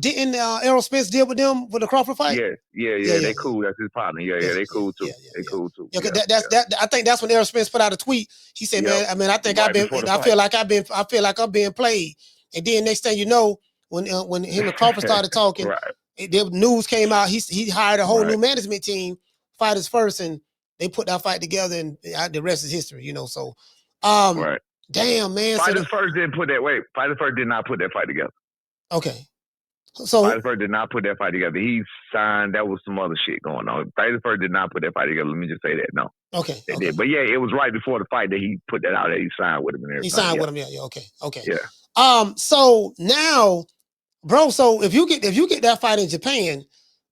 didn't Errol Spence deal with them with the Crawford fight? Yeah. They cool. That's his partner. Yeah, they cool too. They cool too. Yeah, I think that's when Errol Spence put out a tweet. He said, "Man, I think I feel like I'm being played." And then next thing you know, when him and Crawford started talking, the news came out. He hired a whole new management team, Fighters First, and they put that fight together, and the rest is history, you know. So, damn, man. Fighters First didn't put that. Wait, Fighters First did not put that fight together. Okay. So Fighters First did not put that fight together. He signed. That was some other shit going on. Fighters First did not put that fight together. Let me just say that. No. Okay. They did. But yeah, it was right before the fight that he put that out. That he signed with him and everything. He signed with him. Yeah. Okay. Yeah. So now, bro. So if you get that fight in Japan,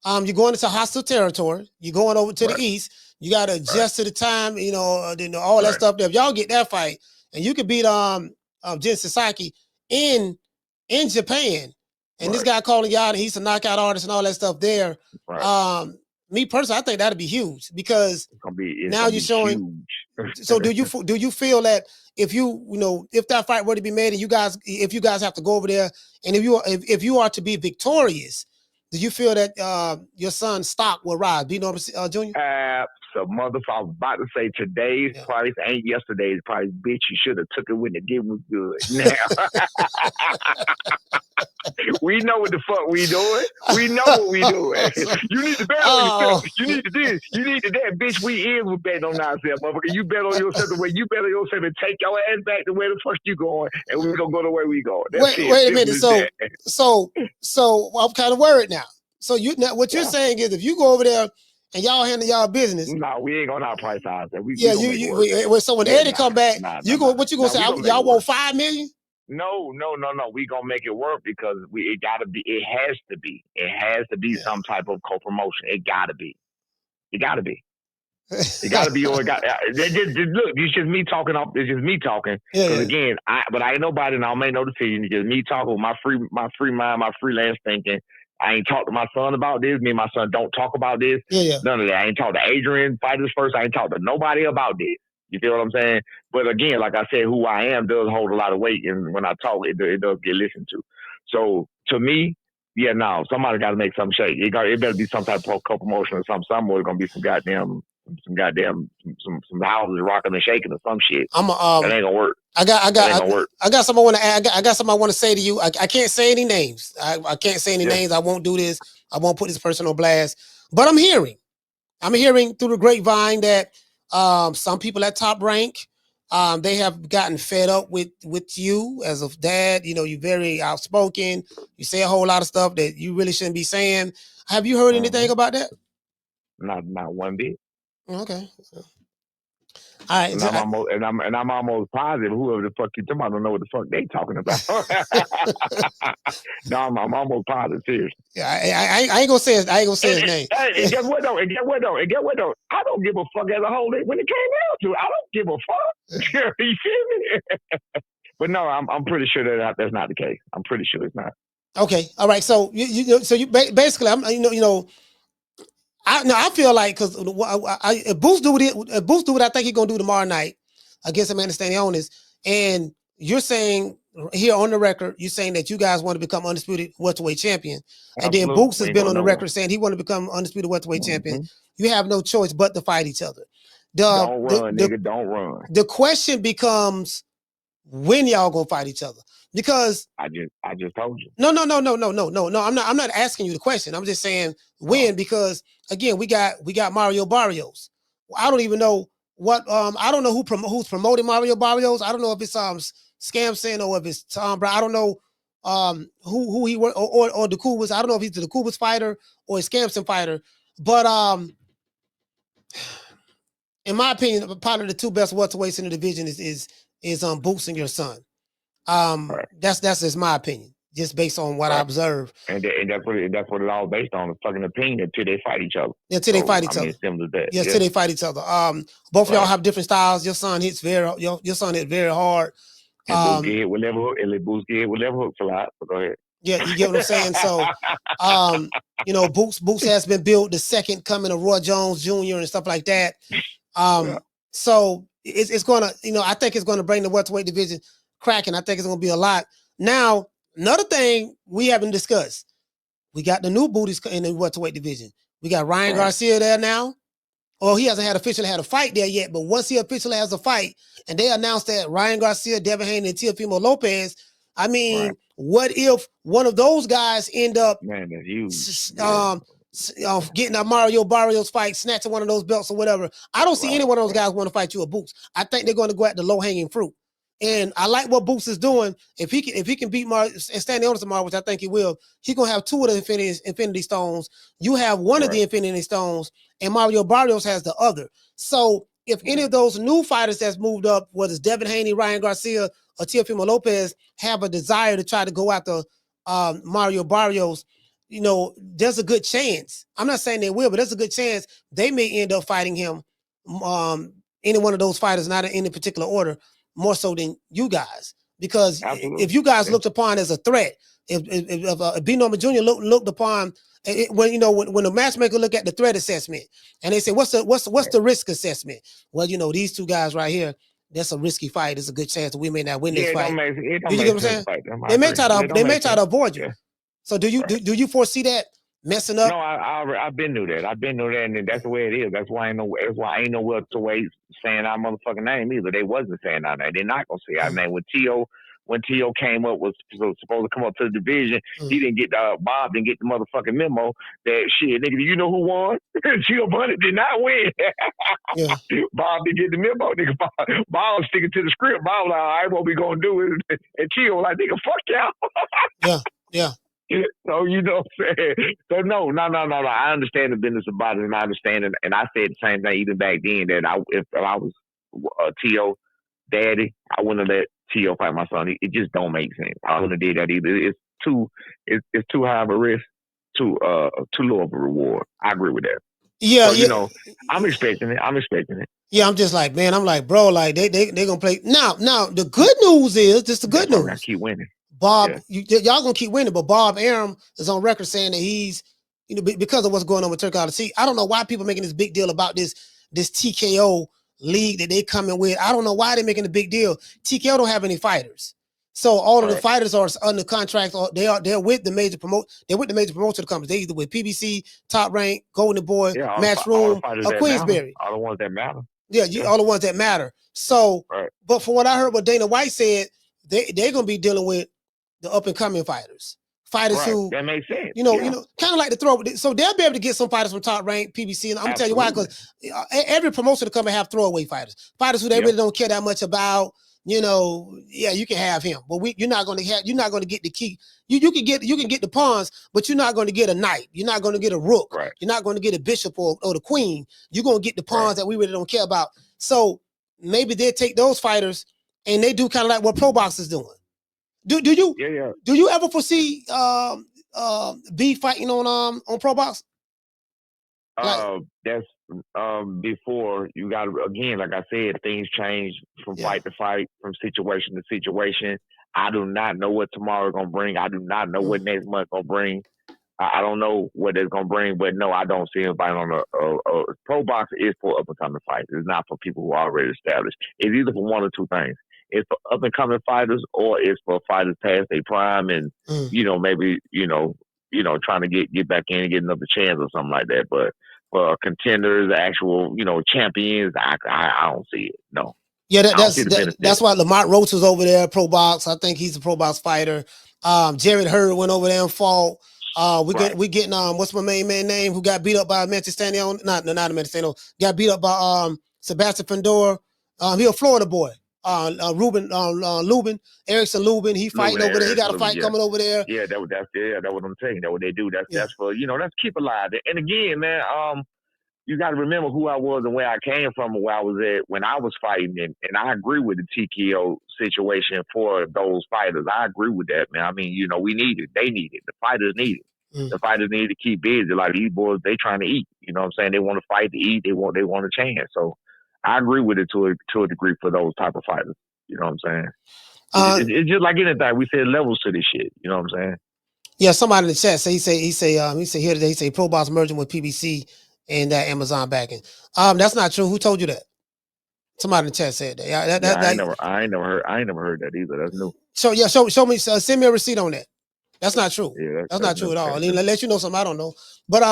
you're going into hostile territory. You're going over to the east. You got to adjust to the time, you know, all that stuff. If y'all get that fight, and you could beat Jin Sasaki in Japan, and this guy calling y'all, and he's a knockout artist and all that stuff there. Me personally, I think that'd be huge because now you're showing. So do you feel that if if that fight were to be made, and if you guys have to go over there, and if you are to be victorious, do you feel that your son's stock will rise? Do you know, Junior? So motherfucker, I was about to say today's price ain't yesterday's price. Bitch, you should have took it when the deal was good. Now we know what the fuck we doing. We know what we doing. You need to bet on yourself. You need to this. You need to that. Bitch, we is with betting on ourselves, motherfucker. You bet on yourself the way you bet on yourself and take your ass back to where the fuck you going, and we're gonna go the way we going. Wait a minute. So I'm kind of worried now. So what you're saying is if you go over there and y'all handle y'all business. No, we ain't gonna have price odds. So when Eddie come back, what you gonna say? Y'all want $5 million? No. We gonna make it work because it has to be some type of co-promotion. It gotta be. It gotta be. Look, it's just me talking. It's just me talking. Because again, but I ain't nobody, and I'll make no decision. It's just me talking with my free mind, my freelance thinking. I ain't talked to my son about this. Me and my son don't talk about this. None of that. I ain't talked to Adrian, Fighters First. I ain't talked to nobody about this. You feel what I'm saying? But again, like I said, who I am does hold a lot of weight. And when I talk, it does get listened to. So to me, somebody got to make something shake. It better be some type of co-promotion or something. Somewhere going to be some houses rocking and shaking or some shit. That ain't gonna work. I got something I want to add. I got something I want to say to you. I can't say any names. I can't say any names. I won't do this. I won't put this person on blast. But I'm hearing through the grapevine that some people at Top Rank, they have gotten fed up with you as a dad. You know, you're very outspoken. You say a whole lot of stuff that you really shouldn't be saying. Have you heard anything about that? Not one bit. Okay. All right, and I'm almost positive whoever the fuck you talking about don't know what the fuck they talking about. No, I'm almost positive. Seriously. Yeah, I ain't gonna say his. I ain't gonna say his name. And guess what though? I don't give a fuck as a whole. When it came down to it, I don't give a fuck. You feel me? But no, I'm pretty sure that's not the case. I'm pretty sure it's not. Okay, all right. So you basically, I'm I feel like because if Boots do what I think he's gonna do tomorrow night against Amanda Stanionis, and you're saying here on the record, you're saying that you guys want to become undisputed welterweight champion, and then Boots has been on the record saying he want to become undisputed welterweight champion. You have no choice but to fight each other. Don't run, nigga. Don't run. The question becomes when y'all gonna fight each other. Because I just told you. No. I'm not asking you the question. I'm just saying when, because again, we got Mario Barrios. I don't even know what I don't know who's promoting Mario Barrios. I don't know if it's Scamson or if it's Tom Brown. I don't know who he were or the Kubas. I don't know if he's the Kubas fighter or a Scamson fighter. But in my opinion, probably the two best welterweights in the division is Boots and your son. Right. That's just my opinion, just based on what I observe. And that's what it's all based on, a fucking opinion until they fight each other. Until they fight each other. Simple as that. Yes, till they fight each other. Both of y'all have different styles. Your son hits very hard. And Boots get hit with level hook, and Boots get hit with level hooks a lot. So go ahead. Yeah, you get what I'm saying. So, Boots has been built the second coming of Roy Jones Jr. and stuff like that. So it's gonna, I think it's gonna bring the welterweight division cracking. I think it's gonna be a lot. Now, another thing we haven't discussed, we got the new booties in the welterweight division. We got Ryan Garcia there now. Oh, he hasn't officially had a fight there yet, but once he officially has a fight, and they announced that Ryan Garcia, Devin Haney, and Teofimo Lopez, I mean, what if one of those guys end up getting a Mario Barrios fight, snatching one of those belts or whatever? I don't see any one of those guys want to fight you at Boots. I think they're going to go at the low-hanging fruit. And I like what Boots is doing. If he can beat Mario and Stanionis tomorrow, which I think he will, he's gonna have two of the Infinity Stones. You have one of the Infinity Stones, and Mario Barrios has the other. So if any of those new fighters that's moved up, whether it's Devin Haney, Ryan Garcia, or Teofimo Lopez, have a desire to try to go after Mario Barrios, there's a good chance. I'm not saying they will, but there's a good chance they may end up fighting him. Any one of those fighters, not in any particular order, more so than you guys, because if you guys looked upon as a threat, if B. Norman Jr. looked upon when the matchmaker look at the threat assessment and they say what's the risk assessment? Well, these two guys right here, that's a risky fight. It's a good chance that we may not win this fight. You get what I'm saying? They may try to avoid you. So do you foresee that messing up? No, I've been through that. And that's the way it is. That's why I ain't no welterweight saying our motherfucking name either. They wasn't saying our name. They're not gonna say our name. When T.O. came up, was supposed to come up to the division, he didn't get Bob didn't get the motherfucking memo that shit, nigga, you know who won? Giovanni did not win. Bob didn't get the memo, nigga. Bob was sticking to the script. Bob was like, all right, what we gonna do? And T.O. was like, nigga, fuck y'all. Yeah. So you know what I'm saying? So no. I understand the business about it, and I understand it, and I said the same thing even back then that if I was T.O. daddy, I wouldn't have let T.O. fight my son. It just don't make sense. I wouldn't have did that either. It's too high of a risk, too low of a reward. I agree with that. Yeah, so, I'm expecting it. Yeah, I'm just like, man, I'm like, bro, like they gonna play now. The good news is just the good news. Keep winning. Bob, y'all gonna keep winning, but Bob Arum is on record saying that he's, because of what's going on with Turkey Odyssey. I don't know why people making this big deal about this TKO league that they coming with. I don't know why they're making a big deal. TKO don't have any fighters, so all of the fighters are under contract. Or they're with the major promoter companies. They either with PBC, Top Rank, Golden Boy, Matchroom, or Queensberry. All the ones that matter. Yeah, all the ones that matter. So, but from what I heard, what Dana White said, they're gonna be dealing with the up and coming fighters who that makes sense. Kind of like to throw. So they'll be able to get some fighters from Top Rank, PBC, and I'm gonna tell you why, because every promoter to come and have throwaway fighters who they really don't care that much about. You can have him, but you're not going to get the key. You can get the pawns, but you're not going to get a knight. You're not going to get a rook. You're not going to get a bishop or the queen. You're going to get the pawns that we really don't care about. So maybe they take those fighters and they do kind of like what pro boxers doing. Do you ever foresee B fighting on pro box? That's before you got again, like I said, things change from fight to fight, from situation to situation. I do not know what tomorrow's gonna bring. I do not know what next month gonna bring. I don't know what it's gonna bring, but no, I don't see him fighting on a pro box is for up and coming fighters. It's not for people who are already established. It's either for one or two things. It's for up and coming fighters, or it's for fighters past their prime and maybe trying to get back in and get another chance or something like that. But for contenders, actual champions, I don't see it. No. Yeah, that's why Lamont Roach is over there, pro box. I think he's a pro box fighter. Jared Hurd went over there and fought. We getting what's my main man name who got beat up by Manchester not Manchester, got beat up by Sebastian Fandor. He a Florida boy. Lubin, Erickson Lubin, he fighting over there. He got a fight coming over there. Yeah, that's what I'm saying. That's what they do. That's for that's keep alive. And again, man, you got to remember who I was and where I came from and where I was at when I was fighting. And I agree with the TKO situation for those fighters. I agree with that, man. I mean, we need it. They need it. The fighters need it. The fighters need to keep busy. Like these boys, they trying to eat. You know what I'm saying? They want to fight to eat. They want a chance. So I agree with it to a degree for those type of fighters. You know what I'm saying? It's just like anything. We said levels to this shit. You know what I'm saying? Yeah, somebody in the chat say he say here today, he say Pro Box merging with PBC and that Amazon backing. That's not true. Who told you that? Somebody in the chat said that. I ain't never heard that either. That's new. So show me, send me a receipt on that. That's not true. Yeah, that's not true at all. I mean, let you know something I don't know. But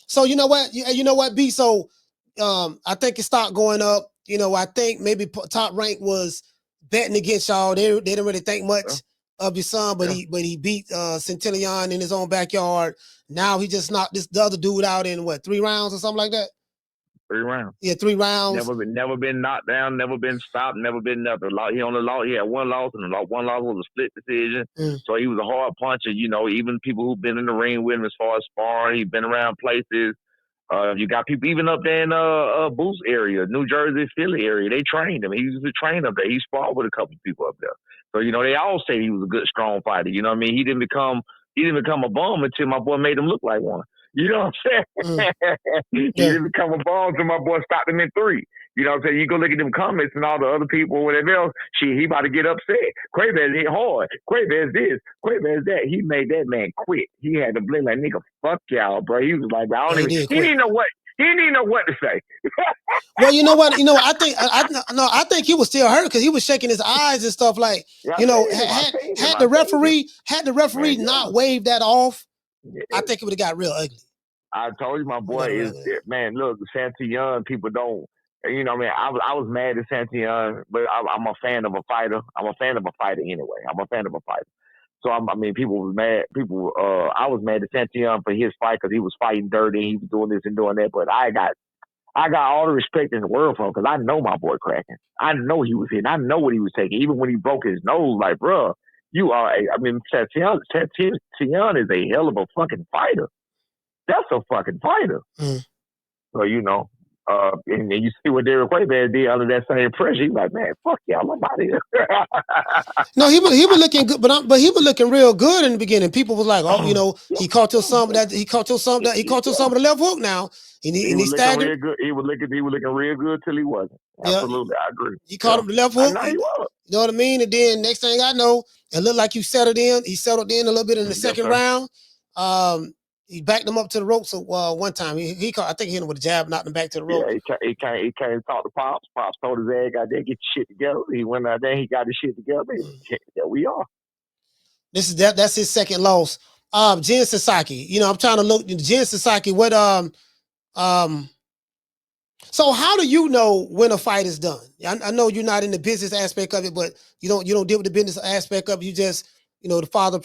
so you know what, B. So I think it started going up. I think maybe Top Rank was betting against y'all. They didn't really think much of your son, but he beat Centillion in his own backyard. Now he just knocked the other dude out in 3 rounds or something like that. 3 rounds. Yeah, 3 rounds. Never been knocked down, never been stopped, never been nothing. He only lost. He had one loss, and one loss was a split decision. So he was a hard puncher. Even people who've been in the ring with him as far as sparring, he's been around places. You got people even up there in Boost area, New Jersey, Philly area. They trained him. He used to train up there. He sparred with a couple of people up there. So they all say he was a good, strong fighter. You know what I mean? He didn't become a bum until my boy made him look like one. You know what I'm saying? He didn't become a bum until my boy stopped him in 3. You know what I'm saying? You go look at them comments and all the other people or whatever else. He about to get upset. Quaybez hit hard. Quaybez this. Quaybez that. He made that man quit. He had to blame like, nigga, fuck y'all, bro. He was like, he didn't even know what. He didn't even know what to say. Well, you know what? I think he was still hurt because he was shaking his eyes and stuff. Like, had the referee not waved that off, I think it would have got real ugly. I told you, my boy is man. Look, Santillon, people don't. I mean, I was mad at Santillon, but I'm a fan of a fighter. I'm a fan of a fighter anyway. I'm a fan of a fighter. So people was mad. I was mad at Santillon for his fight because he was fighting dirty. He was doing this and doing that. But I got all the respect in the world for him because I know my boy cracking. I know he was hitting. I know what he was taking. Even when he broke his nose, like, bro, you are. Santillon is a hell of a fucking fighter. That's a fucking fighter. So and you see what Derek Quaybez did under that same pressure. He's like, man, fuck y'all, I'm out of here. No, he was looking good, but he was looking real good in the beginning. People was like, he caught till some of that. He caught till some of the left hook now. He was staggered. Real good. He was looking real good till he wasn't. Absolutely, I agree. He caught him the left hook. He was. You know what I mean? And then next thing I know, it looked like you settled in. He settled in a little bit in the second round. He backed him up to the ropes one time. He caught, I think he hit him with a jab, knocked him back to the rope. Yeah, he came and talked to Pops. Pops told his ass, "Got there, get your shit together." He went out there, he got his shit together. There we are. That's his second loss. Jen Sasaki. I'm trying to look. Jen Sasaki. What So how do you know when a fight is done? I know you're not in the business aspect of it, but you don't deal with the business aspect of it. You just the father,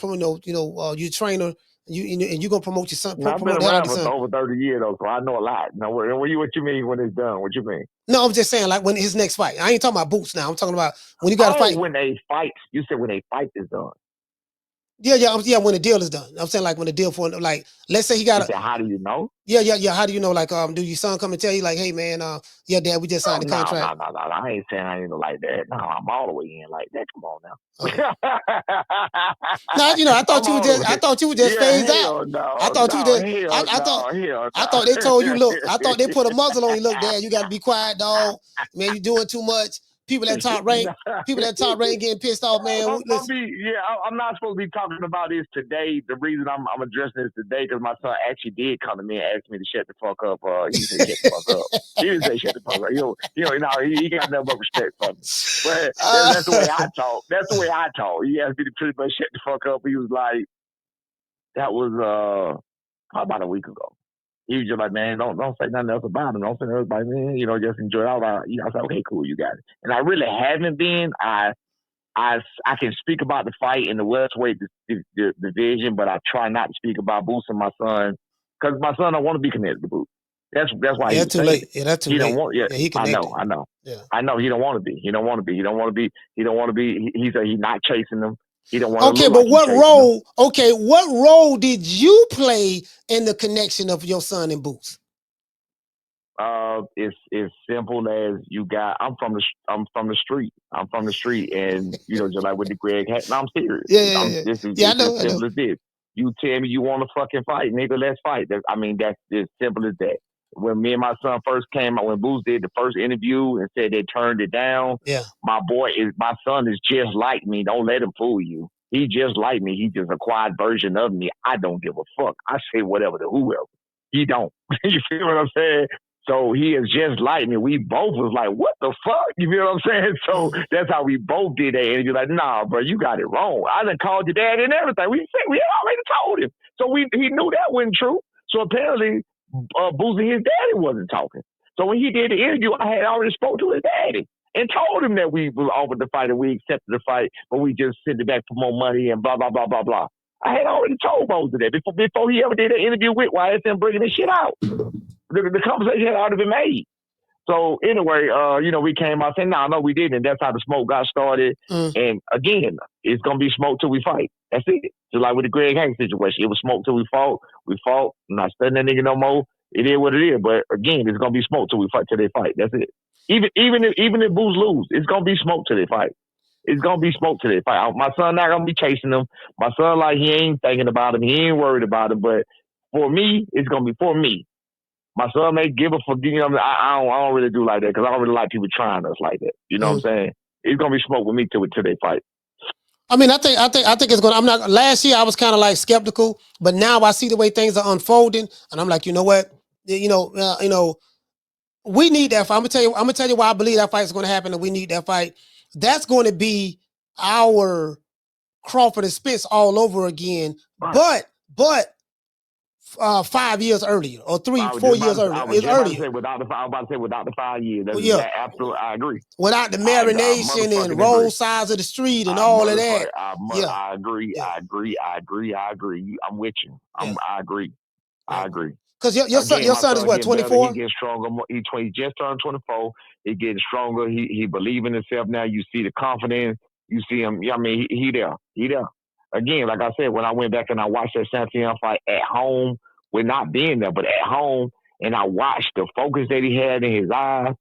you trainer. And you're gonna promote your son. I've been around for over 30 years though, so I know a lot. Now, what you mean when it's done? What you mean? No, I'm just saying like when his next fight. I ain't talking about Boots now. I'm talking about when you got to fight. When a fight, you said when a fight is done. Yeah. When the deal is done, I'm saying like when the deal for like, let's say he got a. How do you know? Yeah. How do you know? Like, do your son come and tell you like, hey man, yeah, dad, we just signed the contract? No. I ain't saying I ain't like that. No, I'm all the way in like that. Come on now. No, I thought you were just phased out. No, I thought you did. hell I thought they told you, look, I thought they put a muzzle on you. Look, Dad, you got to be quiet, dog. Man, you doing too much. People that talk rank getting pissed off, man. I'm not supposed to be talking about this today. The reason I'm addressing this today because my son actually did come to me and ask me to shut the fuck up. He said shut the fuck up. He didn't say shut the fuck up. He got nothing but respect for me. But that's the way I talk. That's the way I talk. He asked me to pretty much shut the fuck up. He was like, that was about a week ago. He was just like, man, don't say nothing else about him. Don't say nothing about man. Just enjoy it all. I said, okay, cool, you got it. And I really haven't been. I can speak about the fight in the welterweight division, but I try not to speak about Boots and my son because my son don't want to be connected to Boots. That's why he's too late. Yeah, that's too late. Don't want. Yeah, he connected. I know. Yeah. I know he don't want to be. He don't want to be. He's not chasing them. He don't want to. Okay, but what role? Okay, what role did you play in the connection of your son and Boots? It's simple as you got. I'm from the street. And just like with the Greg. No, I'm serious. Yeah. This is as simple as this. You tell me you want to fucking fight, nigga. Let's fight. That's as simple as that. When me and my son first came out, when Boots did the first interview and said they turned it down, my son is just like me. Don't let him fool you. He just like me. He just a quiet version of me. I don't give a fuck. I say whatever to whoever. He don't. You feel what I'm saying? So he is just like me. We both was like, what the fuck? You feel what I'm saying? So that's how we both did that. And you're like, nah, bro, you got it wrong. I done called your dad and everything. We already told him. So he knew that wasn't true. So apparently, Bozy, his daddy wasn't talking. So when he did the interview, I had already spoke to his daddy and told him that we were offered the fight and we accepted the fight, but we just sent it back for more money and blah, blah, blah, blah, blah. I had already told Bozy that before he ever did an interview with YSM bringing this shit out. The conversation had already been made. So anyway, we came out saying, no, we didn't. And that's how the smoke got started. And again, it's going to be smoke till we fight. That's it. Just like with the Greg Hank situation. It was smoke till we fought. I'm not studying that nigga no more. It is what it is. But again, it's going to be smoke till we fight, till they fight. That's it. Even if Boots lose, it's going to be smoke till they fight. It's going to be smoke till they fight. My son not going to be chasing them. My son, he ain't thinking about him. He ain't worried about him. But for me, it's going to be for me. My son may give a fuck. I don't really do like that because I don't really like people trying us like that. You know what I'm saying? It's gonna be smoke with me till they fight. I mean, I think it's gonna. I'm not. Last year I was kind of like skeptical, but now I see the way things are unfolding, and I'm like, you know what? We need that fight. I'm gonna tell you why I believe that fight is going to happen, and we need that fight. That's going to be our Crawford and Spence all over again, right. but 5 years earlier or 4 years earlier. I was about to say without the 5 years. That absolutely, I agree. Without the marination and wrong sides of the street and all of that. I agree. I'm with you. I agree. I agree. Because your son is what, 24? He gets stronger. He just turned 24. He getting stronger. He believe in himself now. You see the confidence. You see him. I mean, he there. Again, like I said, when I went back and I watched that Santiago fight at home, with not being there, but at home, and I watched the focus that he had in his eyes,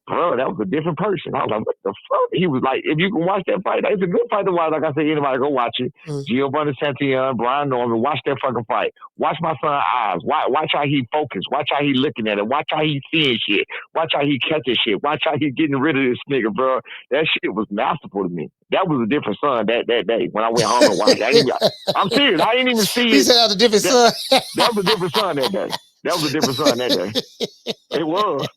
bro, that was a different person. I was like, what the fuck? He was like, if you can watch that fight, it's a good fight to watch. Like I said, anybody go watch it. Giovanni Santillan, Brian Norman, watch that fucking fight. Watch my son's eyes. Watch how he focused. Watch how he looking at it. Watch how he seeing shit. Watch how he catching shit. Watch how he getting rid of this nigga, bro. That shit was masterful to me. That was a different son that day when I went home and watched it. I'm serious. I didn't even see it. He said that was a different son. That was a different son that day. It was.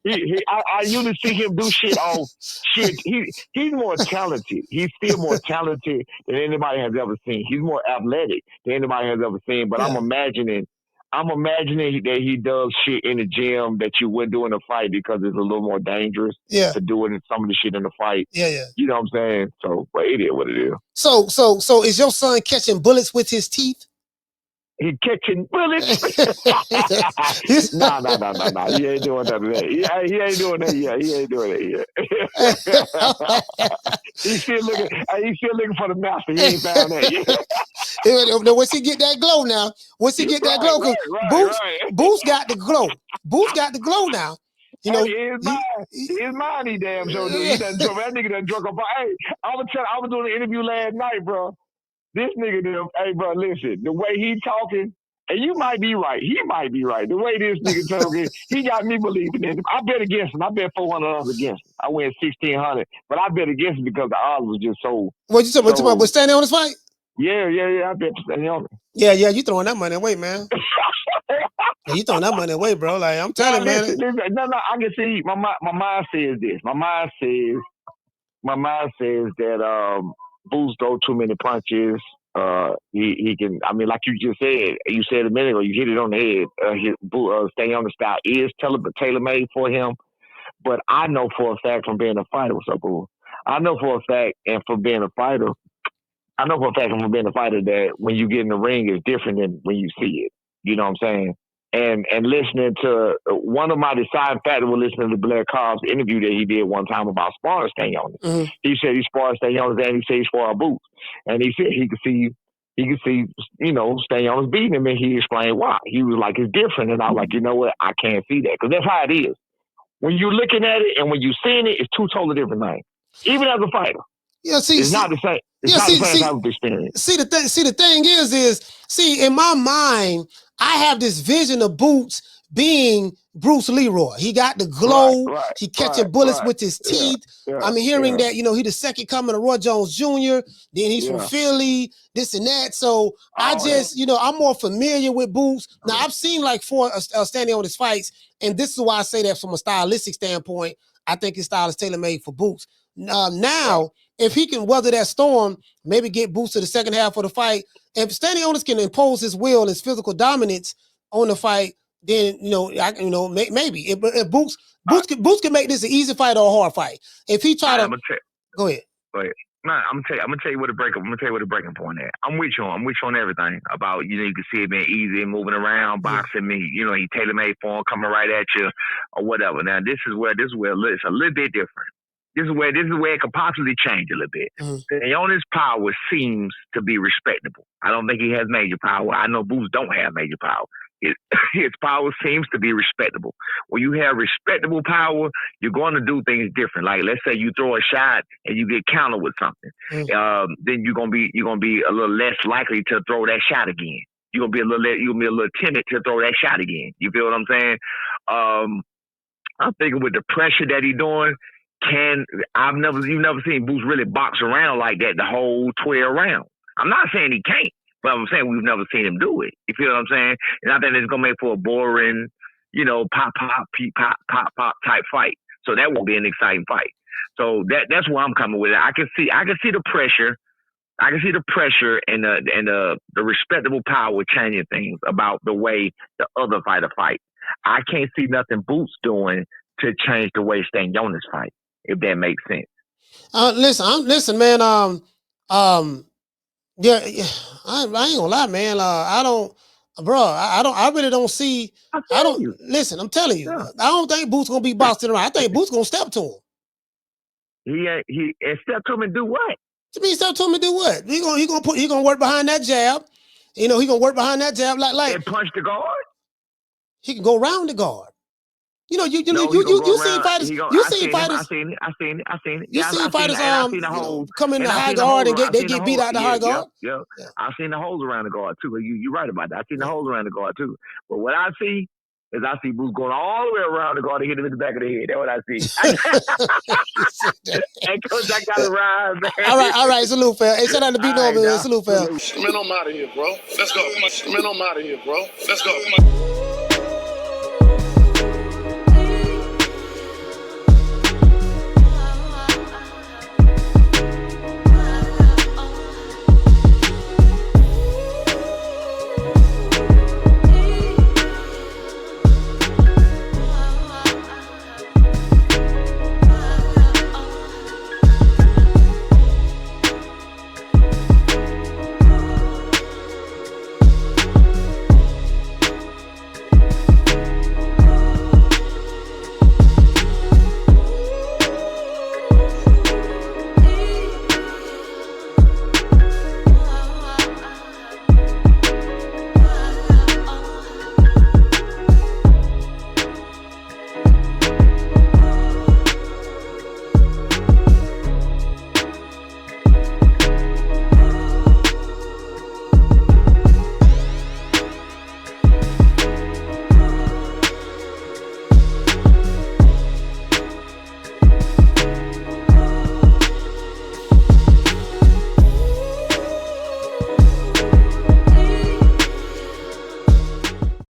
I usually see him do shit on shit. He's more talented. He's still more talented than anybody has ever seen. He's more athletic than anybody has ever seen. But I'm imagining that he does shit in the gym that you wouldn't do in a fight because it's a little more dangerous to do it in some of the shit in the fight. Yeah. You know what I'm saying? So, but it is what it is. So is your son catching bullets with his teeth? He catching bullets. Nah. He ain't doing none of that. He ain't doing that yet. He ain't doing that yet. He's still looking for the master. He ain't found that yet. Once he get that glow now, that glow, because Boost got the glow. Boost got the glow now. You know, his mind, he damn sure do. He done drunk. That nigga done drunk up. Hey, I was doing an interview last night, bro. This nigga, hey, bro, listen, the way he talking, and you might be right. He might be right. The way this nigga talking, he got me believing in him. I bet against him. I bet $400 against him. I win $1,600, but I bet against him because the odds was just so. What you talking about? Standing on this fight? Yeah. I bet standing on it. Yeah. You throwing that money away, man. Yeah, you throwing that money away, bro. Like I'm telling you, man. Listen, no. I can see my mind says this. My mind says that Boots throw too many punches. He can. I mean, like you just said. You said a minute ago. You hit it on the head. His stay on the style is tailor made for him. But I know for a fact from being a fighter. What's up, Boo? I know for a fact, and from being a fighter, that when you get in the ring is different than when you see it. You know what I'm saying? And listening to one of my deciding factors was listening to Blair Cobb's interview that he did one time about sparring Stanionis. Mm-hmm. He said he sparred Stanionis and he said he sparred Boots. And he said he could see, you know, Stanionis beating him, and he explained why. He was like, it's different. And I was like, you know what? I can't see that. Because that's how it is. When you're looking at it and when you're seeing it, it's two totally different things. Even as a fighter. Yeah, it's not the same. It's not the same type of experience. See, the thing is, in my mind, I have this vision of Boots being Bruce Leroy. He got the glow. He catching bullets with his teeth. I'm hearing that, you know, he the second coming of Roy Jones Jr. Then he's from Philly, this and that. So I just, you know, I'm more familiar with Boots. Now, I've seen like 4 standing on his fights, and this is why I say that from a stylistic standpoint, I think his style is tailor-made for Boots. Now, if he can weather that storm, maybe get Boots to the second half of the fight. If Stanionis can impose his will, his physical dominance on the fight, then maybe. If Boots can make this an easy fight or a hard fight. If he try to go ahead. No, I'm gonna tell you what the breaking point is. I'm with you on everything about, you know, you can see it being easy and moving around, boxing me, you know, he tailor made for him, coming right at you or whatever. Now this is where it's a little bit different. This is where it could possibly change a little bit. Stanionis' power seems to be respectable. I don't think he has major power. I know Boots don't have major power. His power seems to be respectable. When you have respectable power, you're going to do things different. Like, let's say you throw a shot and you get countered with something, then you're gonna be a little less likely to throw that shot again. You're gonna be a little timid to throw that shot again. You feel what I'm saying? I'm thinking with the pressure that he's doing. You've never seen Boots really box around like that the whole 12 rounds. I'm not saying he can't, but I'm saying we've never seen him do it. You feel what I'm saying? And I think it's gonna make for a boring, you know, pop type fight. So that won't be an exciting fight. So that's where I'm coming with it. I can see the pressure. I can see the pressure and the respectable power changing things about the way the other fighter fight. I can't see nothing Boots doing to change the way Stanionis fight, if that makes sense. Listen, man. Yeah, I ain't gonna lie, man. I really don't see. Listen. I'm telling you, I don't think Boots gonna be boxing around. I think Boots gonna step to him. He step to him and do what? To me, step to him and do what? He gonna work behind that jab. You know, he gonna work behind that jab like and punch the guard. He can go around the guard. You know, you seen fighters. I seen it. You seen fighters come in the high guard and they get beat out the high guard. Yeah. I've seen the holes around the guard too. You're right about that. I've seen the holes around the guard too. But what I see is Boots going all the way around the guard to hit him in the back of the head. That's what I see. Hey, Coach, I got to ride, man. All right. Salute, fam. Hey, shout out to B Norman. Salute, fam. Man, I'm out of here, bro. Let's go. Man, I'm out of here, bro. Let's go.